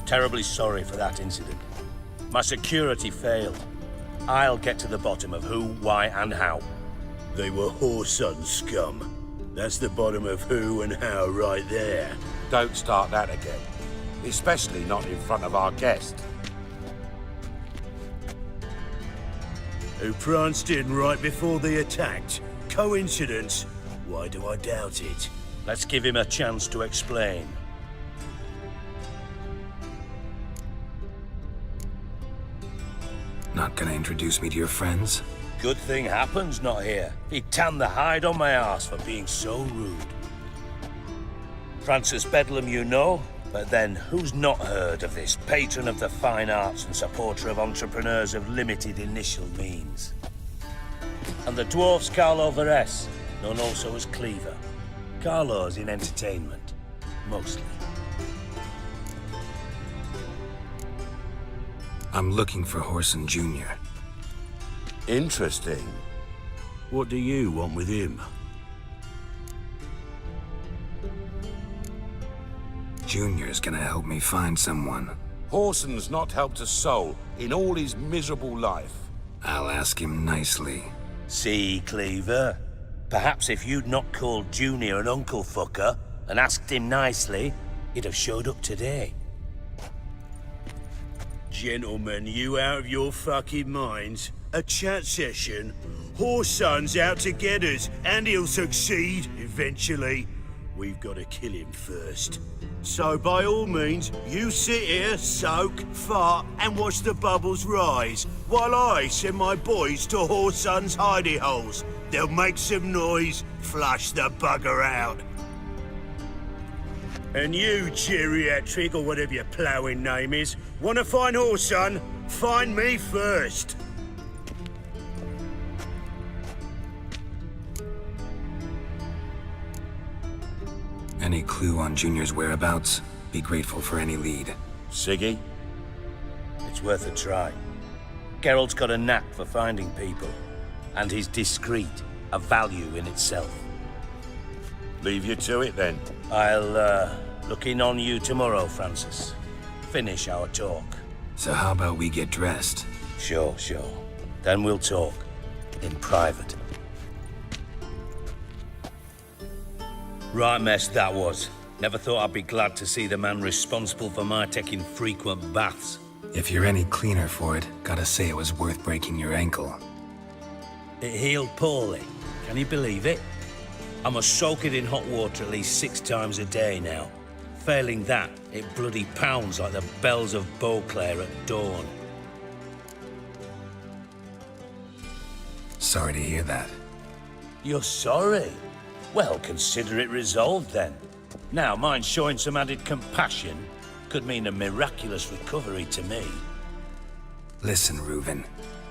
Terribly sorry for that incident. My security failed. I'll get to the bottom of who, why, and how. They were whoreson scum. That's the bottom of who and how right there. Don't start that again. Especially not in front of our guest. Who pranced in right before they attacked. Coincidence? Why do I doubt it? Let's give him a chance to explain. Not gonna introduce me to your friends? Good thing Happen's not here. He'd tan the hide on my arse for being so rude. Francis Bedlam you know, but then who's not heard of this patron of the fine arts and supporter of entrepreneurs of limited initial means? And the dwarf's Carlo Veres, known also as Cleaver. Carlo's in entertainment, mostly. I'm looking for Whoreson Jr. Interesting. What do you want with him? Junior's gonna help me find someone. Whoreson's not helped a soul in all his miserable life. I'll ask him nicely. See, Cleaver? Perhaps if you'd not called Junior an uncle fucker and asked him nicely, he'd have showed up today. Gentlemen, you out of your fucking minds? A chat session? Whoreson's out to get us, and he'll succeed, eventually. we've got to kill him first. So by all means, you sit here, soak, fart, and watch the bubbles rise, while I send my boys to Whoreson's hidey holes. They'll make some noise, flush the bugger out. And you, geriatric, or whatever your ploughing name is, want to find Whoreson? Find me first. Any clue on Junior's whereabouts? Be grateful for any lead. Siggy? It's worth a try. Geralt's got a knack for finding people, and he's discreet, a value in itself. Leave you to it then. I'll look in on you tomorrow, Francis. Finish our talk. So how about we get dressed? Sure. Then we'll talk. In private. Right mess that was. Never thought I'd be glad to see the man responsible for my taking frequent baths. If you're any cleaner for it, gotta say it was worth breaking your ankle. It healed poorly. Can you believe it? I must soak it in hot water at least 6 times a day now. Failing that, it bloody pounds like the bells of Beauclair at dawn. Sorry to hear that. You're sorry? Well, consider it resolved then. Now, mind showing some added compassion could mean a miraculous recovery to me. Listen, Reuven.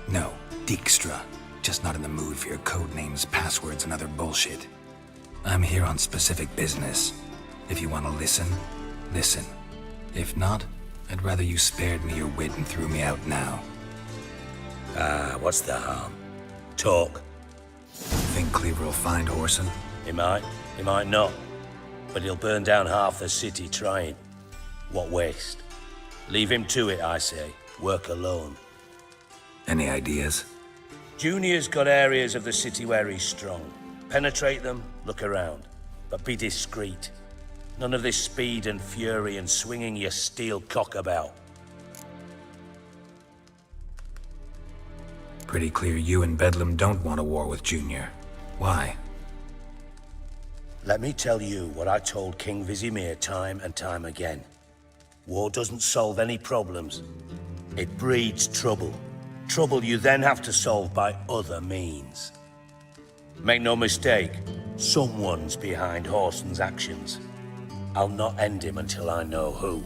No, Dijkstra. Just not in the mood for your code names, passwords, and other bullshit. I'm here on specific business. If you want to listen, listen. If not, I'd rather you spared me your wit and threw me out now. What's the harm? Talk. Think Cleaver will find Whoreson? He might not. But he'll burn down half the city trying. What waste? Leave him to it, I say. Work alone. Any ideas? Junior's got areas of the city where he's strong. Penetrate them, look around. But be discreet. None of this speed and fury and swinging your steel cock about. Pretty clear you and Bedlam don't want a war with Junior. Why? Let me tell you what I told King Vizimir time and time again. War doesn't solve any problems. It breeds trouble. Trouble you then have to solve by other means. Make no mistake, someone's behind Whoreson's actions. I'll not end him until I know who.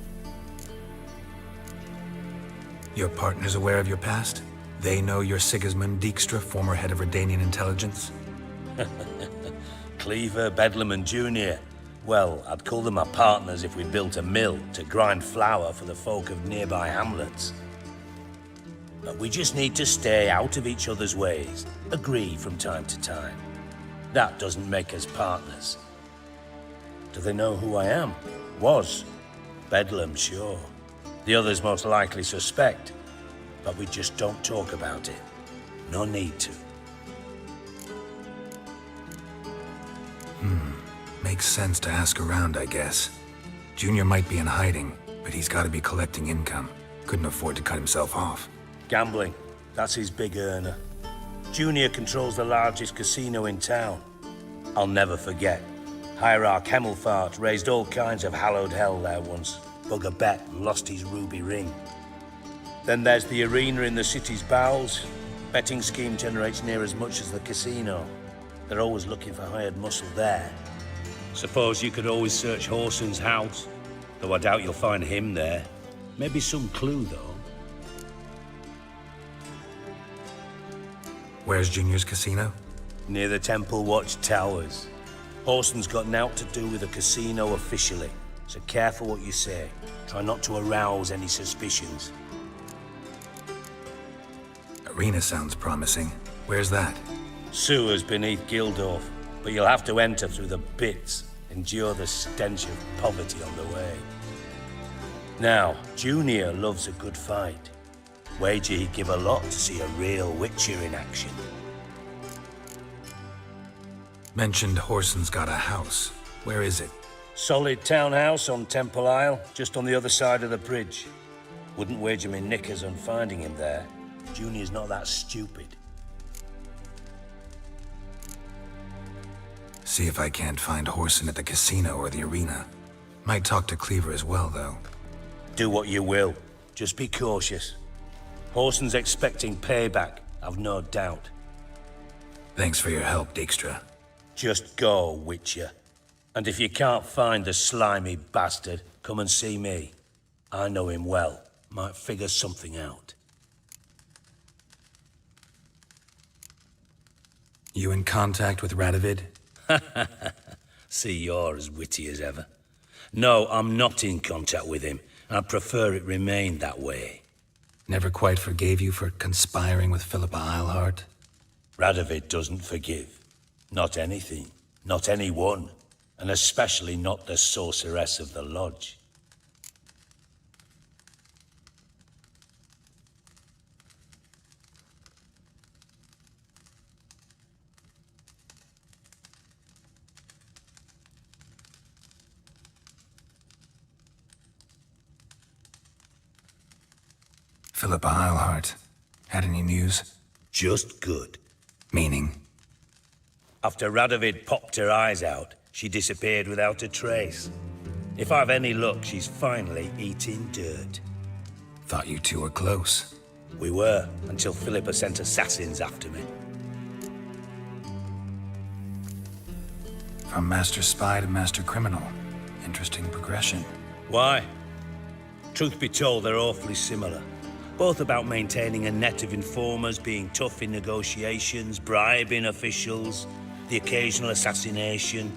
Your partner's aware of your past? They know you're Sigismund Dijkstra, former head of Redanian intelligence? Cleaver, Bedlam, and Junior. Well, I'd call them my partners if we built a mill to grind flour for the folk of nearby hamlets. But we just need to stay out of each other's ways, agree from time to time. That doesn't make us partners. Do they know who I am? Was. Bedlam, sure. The others most likely suspect. But we just don't talk about it. No need to. Makes sense to ask around, I guess. Junior might be in hiding, but he's got to be collecting income. Couldn't afford to cut himself off. Gambling. That's his big earner. Junior controls the largest casino in town. I'll never forget. Hierarch Hemmelfart raised all kinds of hallowed hell there once. Bug a bet and lost his ruby ring. Then there's the arena in the city's bowels. Betting scheme generates near as much as the casino. They're always looking for hired muscle there. Suppose you could always search Whoreson's house, though I doubt you'll find him there. Maybe some clue, though. Where's Junior's casino? Near the Temple Watch Towers. Whoreson's got nought to do with the casino officially, so careful what you say. Try not to arouse any suspicions. Arena sounds promising. Where's that? Sewers beneath Gildorf, but you'll have to enter through the bits, endure the stench of poverty on the way. Now, Junior loves a good fight. Wager he'd give a lot to see a real Witcher in action. Mentioned Whoreson's got a house. Where is it? Solid townhouse on Temple Isle, just on the other side of the bridge. Wouldn't wager me knickers on finding him there. Junior's not that stupid. See if I can't find Horson at the casino or the arena. Might talk to Cleaver as well, though. Do what you will. Just be cautious. Horson's expecting payback, I've no doubt. Thanks for your help, Dijkstra. Just go, Witcher. And if you can't find the slimy bastard, come and see me. I know him well. Might figure something out. You in contact with Radovid? See, you're as witty as ever. No, I'm not in contact with him. I'd prefer it remained that way. Never quite forgave you for conspiring with Philippa Eilhart? Radovid doesn't forgive. Not anything. Not anyone. And especially not the sorceress of the lodge. Philippa Eilhart. Had any news? Just good. Meaning? After Radovid popped her eyes out, she disappeared without a trace. If I've any luck, she's finally eating dirt. Thought you two were close. We were, until Philippa sent assassins after me. From master spy to master criminal. Interesting progression. Why? Truth be told, they're awfully similar. Both about maintaining a net of informers, being tough in negotiations, bribing officials, the occasional assassination.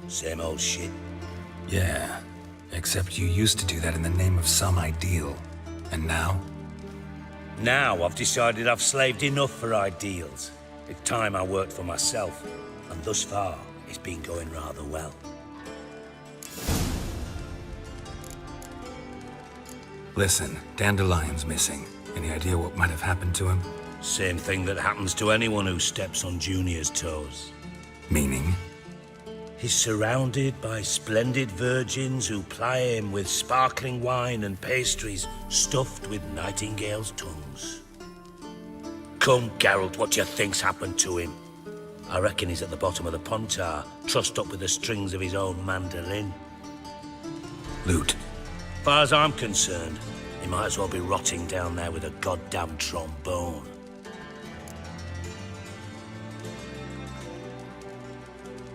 Same old shit. Yeah, except you used to do that in the name of some ideal. And now? Now I've decided I've slaved enough for ideals. It's time I worked for myself. And thus far, it's been going rather well. Listen, Dandelion's missing. Any idea what might have happened to him? Same thing that happens to anyone who steps on Junior's toes. Meaning? He's surrounded by splendid virgins who ply him with sparkling wine and pastries stuffed with nightingales' tongues. Come, Geralt, what do you think's happened to him? I reckon he's at the bottom of the Pontar, trussed up with the strings of his own mandolin. Loot. Far as I'm concerned, he might as well be rotting down there with a goddamn trombone.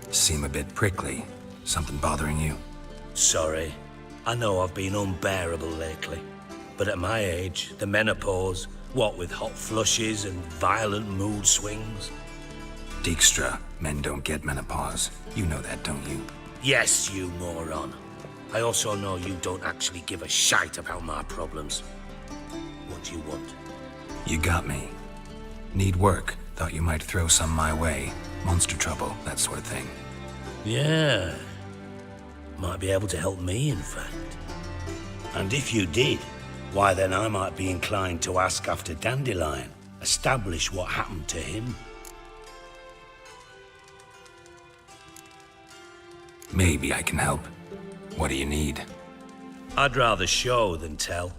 Seem a bit prickly. Something bothering you? Sorry. I know I've been unbearable lately. But at my age, the menopause, what with hot flushes and violent mood swings. Dijkstra, men don't get menopause. You know that, don't you? Yes, you moron. I also know you don't actually give a shite about my problems. What do you want? You got me. Need work. Thought you might throw some my way. Monster trouble, that sort of thing. Yeah. Might be able to help me, in fact. And if you did, why then I might be inclined to ask after Dandelion. Establish what happened to him. Maybe I can help. What do you need? I'd rather show than tell.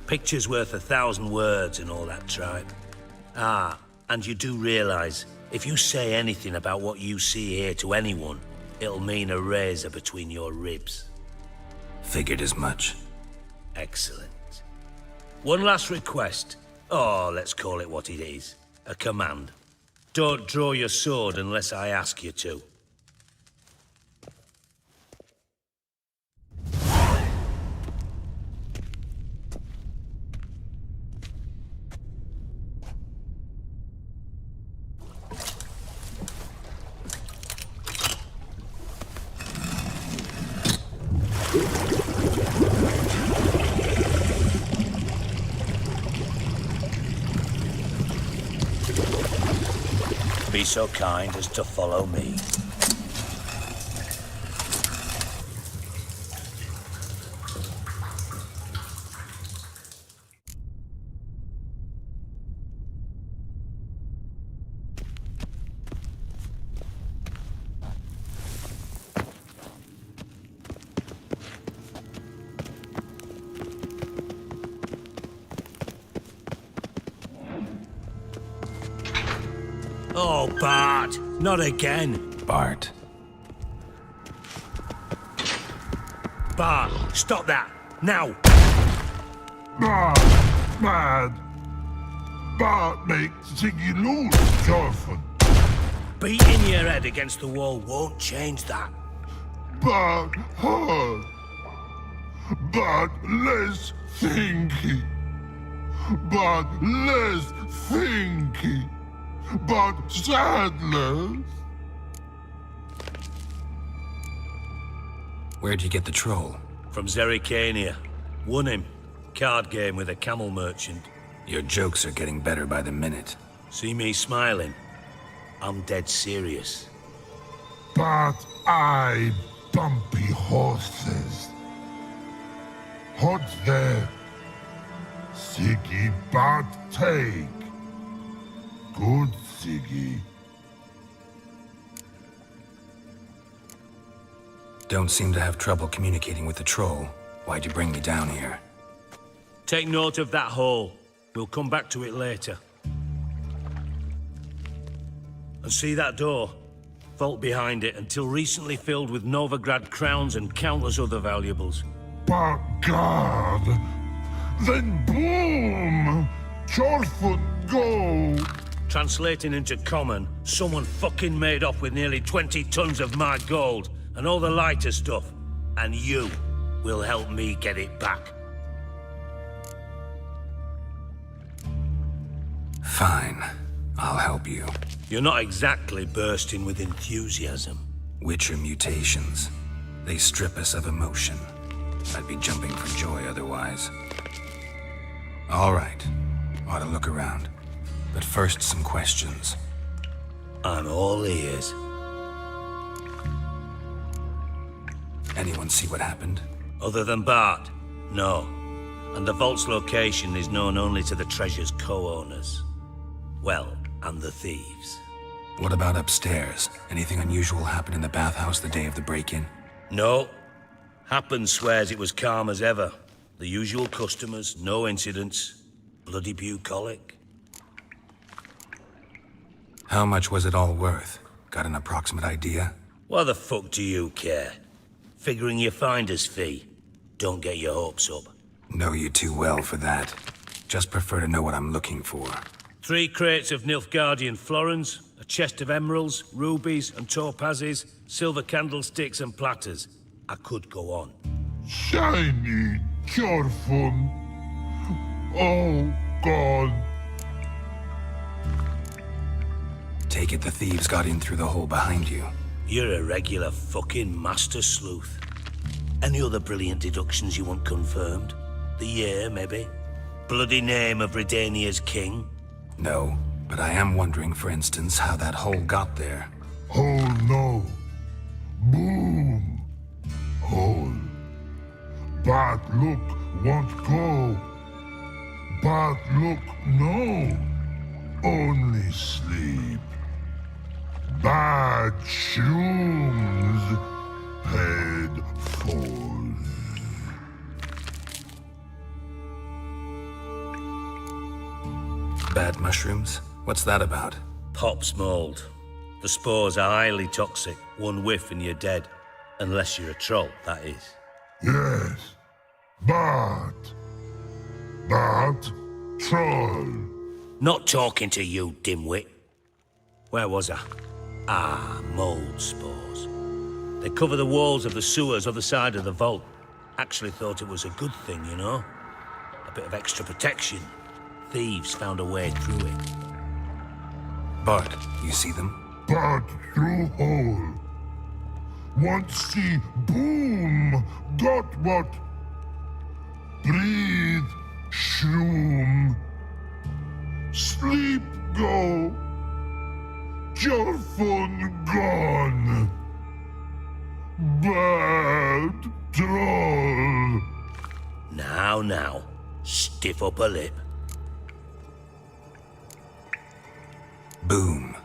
Picture's worth 1,000 words and all that tripe. Ah, and you do realize, if you say anything about what you see here to anyone, it'll mean a razor between your ribs. Figured as much. Excellent. One last request. Oh, let's call it what it is. A command. Don't draw your sword unless I ask you to. Be so kind as to follow me. Oh, Bart! Not again! Bart, Bart, stop that! Now! Mad. Bart make Ziggy lose, Jorfin. Beating your head against the wall won't change that. But hard. But less thinky. But less thinky. But sadness. Where'd you get the troll? From Zerrikania. Won him. Card game with a camel merchant. Your jokes are getting better by the minute. See me smiling? I'm dead serious. But I bumpy horses. Hot there. Siggy but take. Good Siggy. Don't seem to have trouble communicating with the troll. Why'd you bring me down here? Take note of that hole. We'll come back to it later. And see that door? Vault behind it, until recently filled with Novigrad crowns and countless other valuables. But God, then boom! Chorfoot go! Translating into common, someone fucking made off with nearly 20 tons of my gold and all the lighter stuff. And you will help me get it back. Fine. I'll help you. You're not exactly bursting with enthusiasm. Witcher mutations. They strip us of emotion. I'd be jumping for joy otherwise. All right. Ought to look around. But first, some questions. I'm all ears. Anyone see what happened? Other than Bart? No. And the vault's location is known only to the treasure's co-owners. Well, and the thieves. What about upstairs? Anything unusual happen in the bathhouse the day of the break-in? No. Happen swears it was calm as ever. The usual customers, no incidents. Bloody bucolic. How much was it all worth? Got an approximate idea? Why the fuck do you care? Figuring your finder's fee. Don't get your hopes up. Know you too well for that. Just prefer to know what I'm looking for. 3 crates of Nilfgaardian florins, a chest of emeralds, rubies and topazes, silver candlesticks and platters. I could go on. Shiny Chorfun. Oh, God. Take it the thieves got in through the hole behind you. You're a regular fucking master sleuth. Any other brilliant deductions you want confirmed? The year, maybe? Bloody name of Redania's king? No, but I am wondering, for instance, how that hole got there. Hole no. Boom. Hole. But look, won't go. But look, no. Only sleep. Bad shoes. Head falls. Bad mushrooms? What's that about? Pop's mold. The spores are highly toxic. One whiff and you're dead. Unless you're a troll, that is. Yes. But troll. Not talking to you, dimwit. Where was I? Ah, mold spores. They cover the walls of the sewers other side of the vault. Actually thought it was a good thing, you know? A bit of extra protection. Thieves found a way through it. Bart, you see them? But through hole. Want see boom. Got what? Breathe. Shroom. Sleep go. Your phone gone. Bad troll. Now. Stiff upper lip. Boom.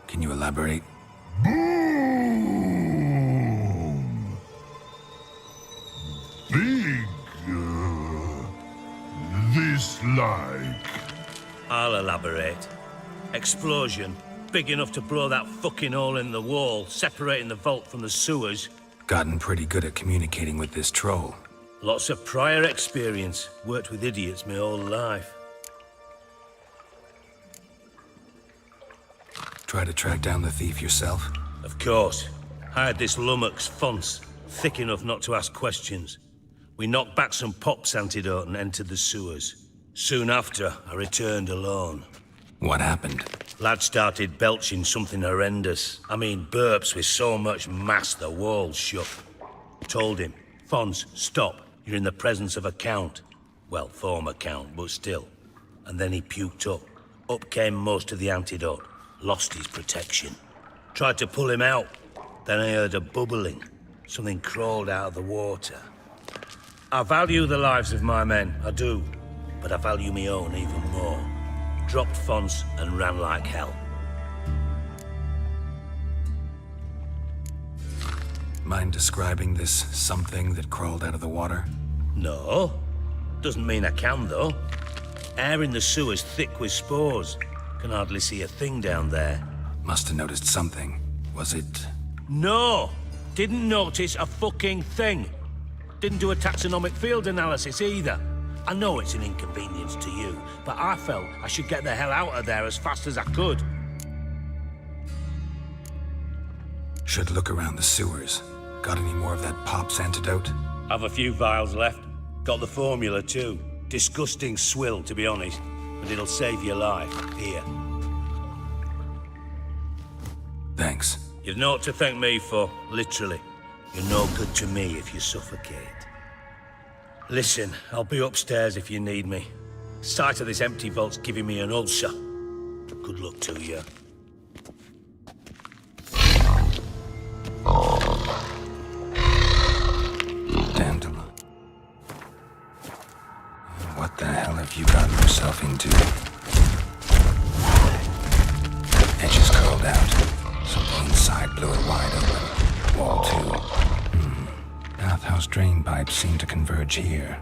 Can you elaborate? Boom. Big. This like. I'll elaborate. Explosion. Big enough to blow that fucking hole in the wall, separating the vault from the sewers. Gotten pretty good at communicating with this troll. Lots of prior experience. Worked with idiots my whole life. Try to track down the thief yourself? Of course. Hired this lummox, Fonce, thick enough not to ask questions. We knocked back some Pop's antidote and entered the sewers. Soon after, I returned alone. What happened? Lad started belching something horrendous. I mean, burps with so much mass the walls shook. Told him, Fonce, stop. You're in the presence of a count. Well, former count, but still. And then he puked up. Up came most of the antidote. Lost his protection. Tried to pull him out. Then I heard a bubbling. Something crawled out of the water. I value the lives of my men, I do. But I value my own even more. Dropped Fonce and ran like hell. Mind describing this something that crawled out of the water? No. Doesn't mean I can, though. Air in the sewer's thick with spores. Can hardly see a thing down there. Must have noticed something. Was it... No! Didn't notice a fucking thing. Didn't do a taxonomic field analysis either. I know it's an inconvenience to you, but I felt I should get the hell out of there as fast as I could. Should look around the sewers. Got any more of that Pop's antidote? Have a few vials left. Got the formula too. Disgusting swill, to be honest. But it'll save your life. Here. Thanks. You've naught to thank me for, literally. You're no good to me if you suffocate. Listen, I'll be upstairs if you need me. Sight of this empty vault's giving me an ulcer. Good luck to you. Dandelion. What the hell have you gotten yourself into? Edges curled out. Something inside blew it wide open. Wall too. Bathhouse drain pipes seem to converge here.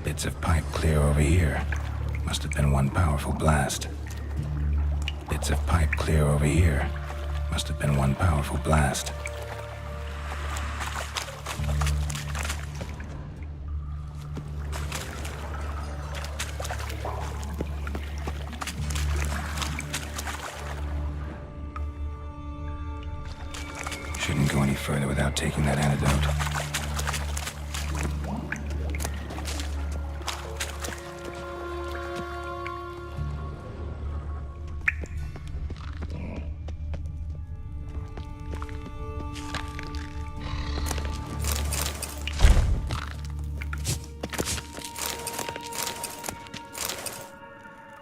Bits of pipe clear over here. Must have been one powerful blast. Bits of pipe clear over here. Must have been one powerful blast. Shouldn't go any further without taking that antidote.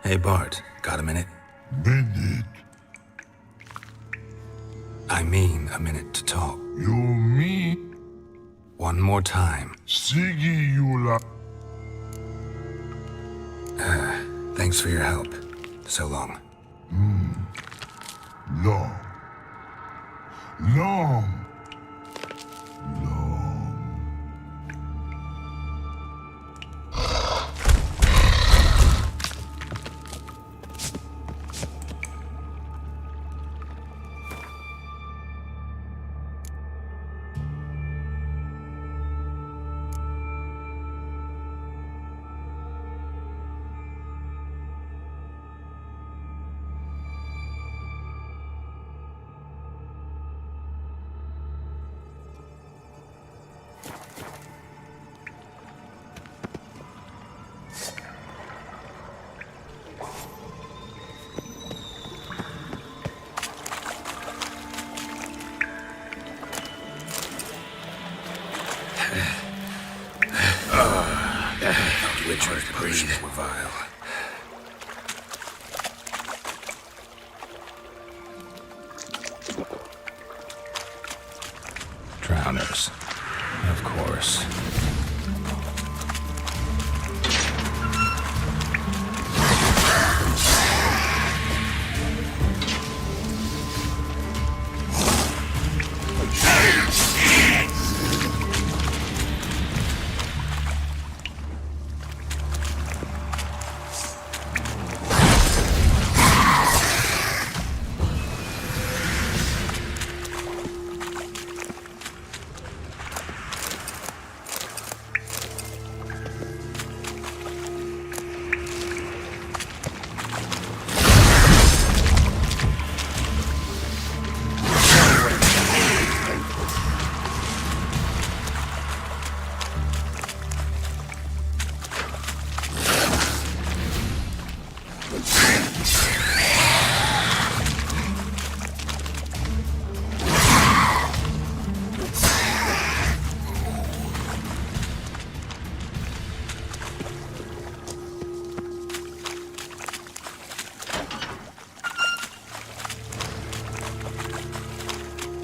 Hey, Bart, got a minute? Minute? I mean a minute to talk. You mean? One more time. Siggy, you la... Thanks for your help. So long. Long. Long. Which was to breathe. Were vile. Drowners. Of course.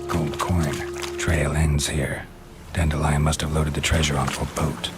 Gold coin. Trail ends here. Dandelion must have loaded the treasure onto a boat.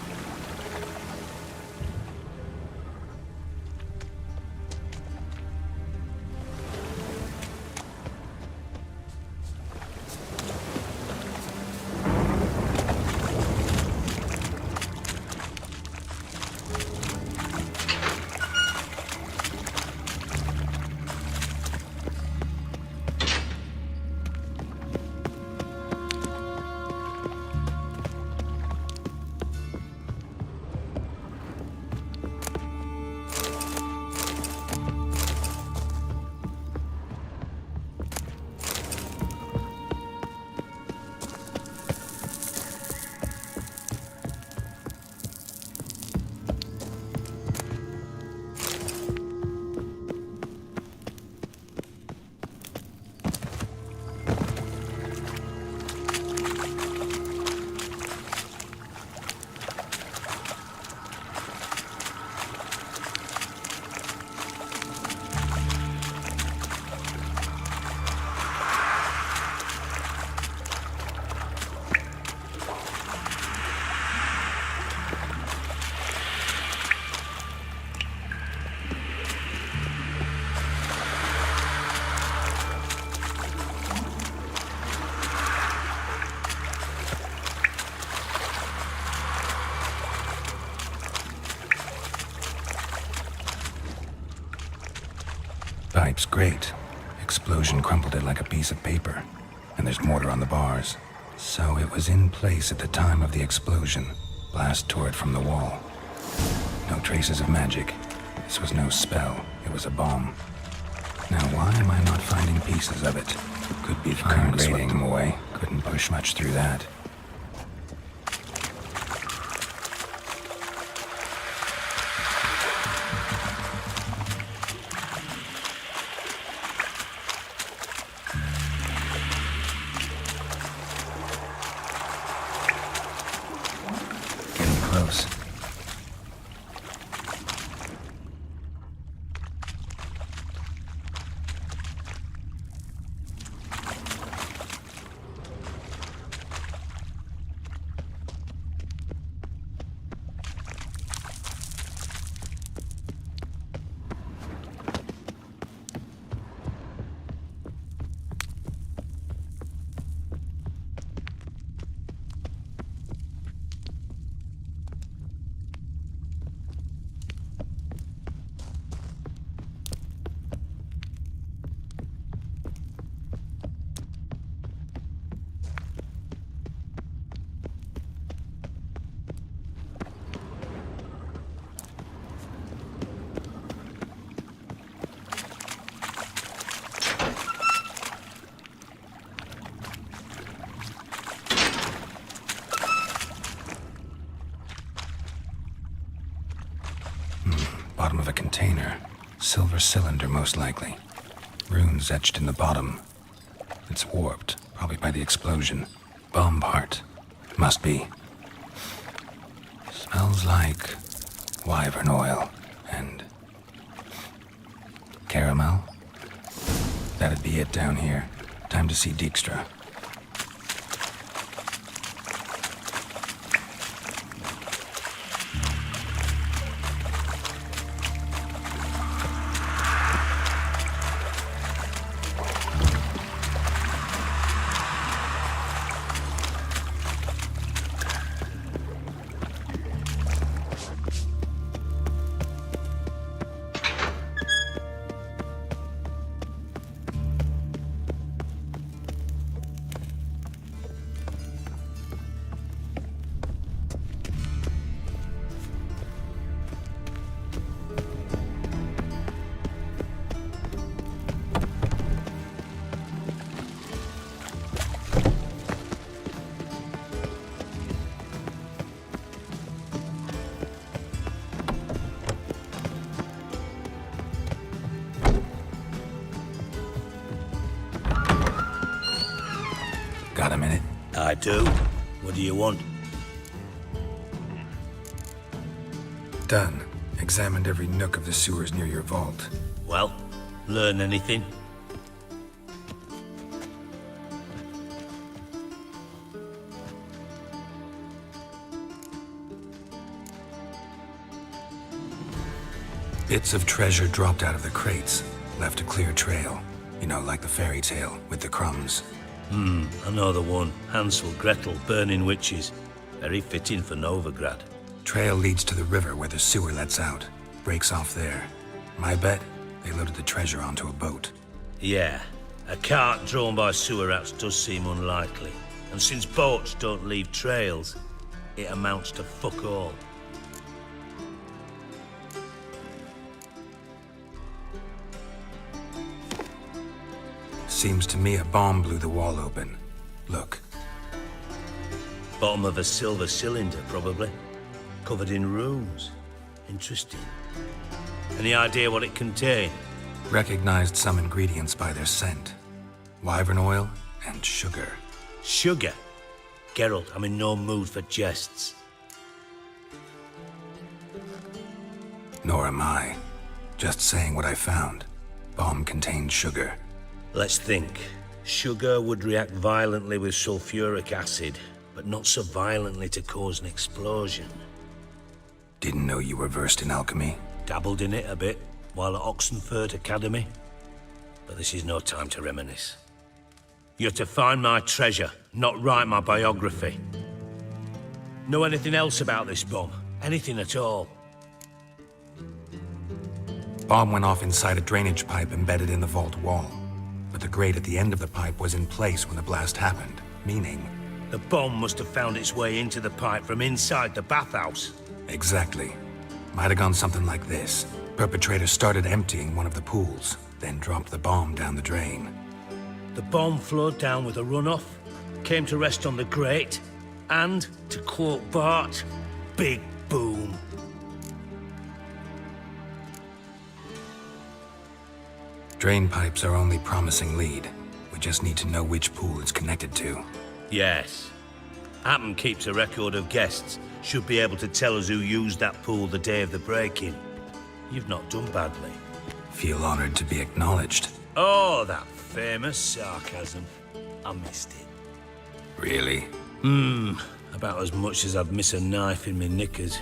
Pipe's great. Explosion crumpled it like a piece of paper. And there's mortar on the bars. So it was in place at the time of the explosion. Blast tore it from the wall. No traces of magic. This was no spell. It was a bomb. Now why am I not finding pieces of it? Could be the current swept them away. Couldn't push much through that. Close. Bottom of a container. Silver cylinder, most likely. Runes etched in the bottom. It's warped, probably by the explosion. Bomb part. Must be. Smells like wyvern oil and caramel. That'd be it down here. Time to see Dijkstra. Got a minute? I do. What do you want? Done. Examined every nook of the sewers near your vault. Well, learn anything? Bits of treasure dropped out of the crates. Left a clear trail. You know, like the fairy tale with the crumbs. I know the one. Hansel, Gretel, burning witches. Very fitting for Novigrad. Trail leads to the river where the sewer lets out. Breaks off there. My bet, they loaded the treasure onto a boat. Yeah, a cart drawn by sewer rats does seem unlikely. And since boats don't leave trails, it amounts to fuck all. Seems to me a bomb blew the wall open. Look. Bottom of a silver cylinder, probably. Covered in runes. Interesting. Any idea what it contained? Recognized some ingredients by their scent. Wyvern oil and sugar. Sugar? Geralt, I'm in no mood for jests. Nor am I. Just saying what I found. Bomb contained sugar. Let's think. Sugar would react violently with sulfuric acid, but not so violently to cause an explosion. Didn't know you were versed in alchemy. Dabbled in it a bit, while at Oxenford Academy. But this is no time to reminisce. You're to find my treasure, not write my biography. Know anything else about this bomb? Anything at all? Bomb went off inside a drainage pipe embedded in the vault wall. But the grate at the end of the pipe was in place when the blast happened, meaning... The bomb must have found its way into the pipe from inside the bathhouse. Exactly. Might have gone something like this. Perpetrator started emptying one of the pools, then dropped the bomb down the drain. The bomb flowed down with a runoff, came to rest on the grate, and, to quote Bart, big boom. Drain pipes are only promising lead. We just need to know which pool it's connected to. Yes. Happen keeps a record of guests. Should be able to tell us who used that pool the day of the break-in. You've not done badly. Feel honored to be acknowledged. Oh, that famous sarcasm. I missed it. Really? About as much as I'd miss a knife in my knickers.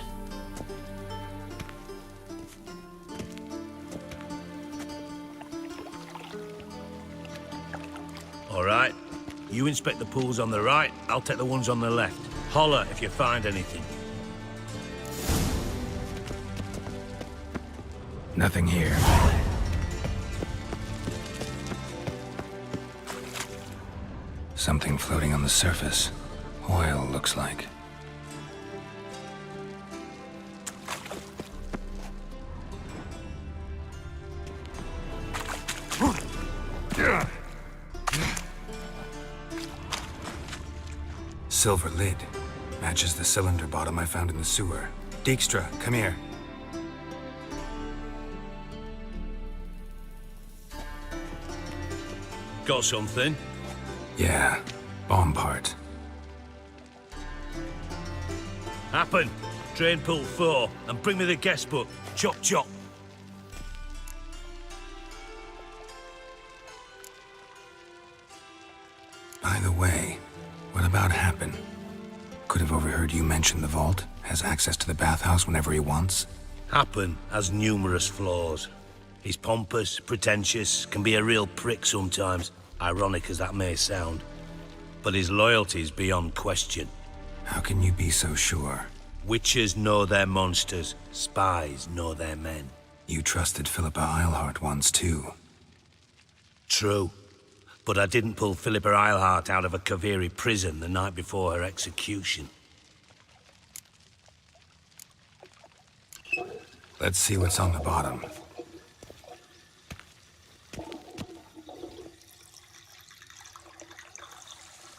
All right. You inspect the pools on the right, I'll take the ones on the left. Holler if you find anything. Nothing here. Something floating on the surface. Oil, looks like. Silver lid. Matches the cylinder bottom I found in the sewer. Dijkstra, come here. Got something? Yeah, bomb part. Happen. Drain pool 4, and bring me the guest book. Chop chop. By the way, what about Happen? Could have overheard you mention the vault. Has access to the bathhouse whenever he wants. Happen has numerous flaws. He's pompous, pretentious, can be a real prick sometimes, ironic as that may sound. But his loyalty's beyond question. How can you be so sure? Witches know their monsters, spies know their men. You trusted Philippa Eilhart once too. True. But I didn't pull Philippa Eilhart out of a Kaviri prison the night before her execution. Let's see what's on the bottom.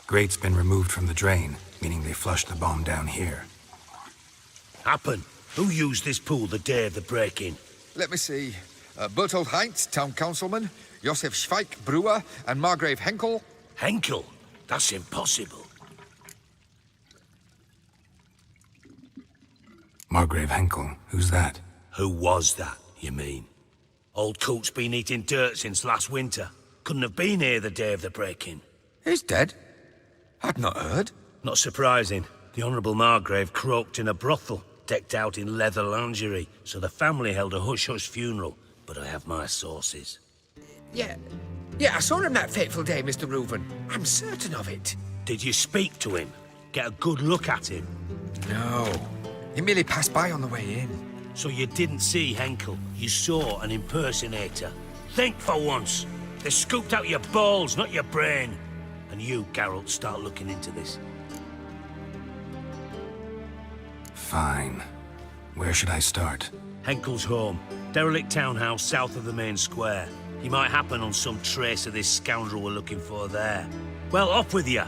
Grate's been removed from the drain, meaning they flushed the bomb down here. Happen. Who used this pool the day of the break-in? Let me see. Bertold Heinz, town councilman, Josef Schweik, brewer, and Margrave Henkel. Henkel? That's impossible. Margrave Henkel? Who's that? Who was that, you mean? Old Coot's been eating dirt since last winter. Couldn't have been here the day of the break-in. He's dead? I'd not heard. Not surprising. The Honourable Margrave croaked in a brothel, decked out in leather lingerie, so the family held a hush-hush funeral, but I have my sources. Yeah, I saw him that fateful day, Mr. Reuven. I'm certain of it. Did you speak to him? Get a good look at him? No. He merely passed by on the way in. So you didn't see Henkel, you saw an impersonator. Think for once. They scooped out your balls, not your brain. And you, Geralt, start looking into this. Fine. Where should I start? Henkel's home. Derelict townhouse south of the main square. He might happen on some trace of this scoundrel we're looking for there. Well, off with you.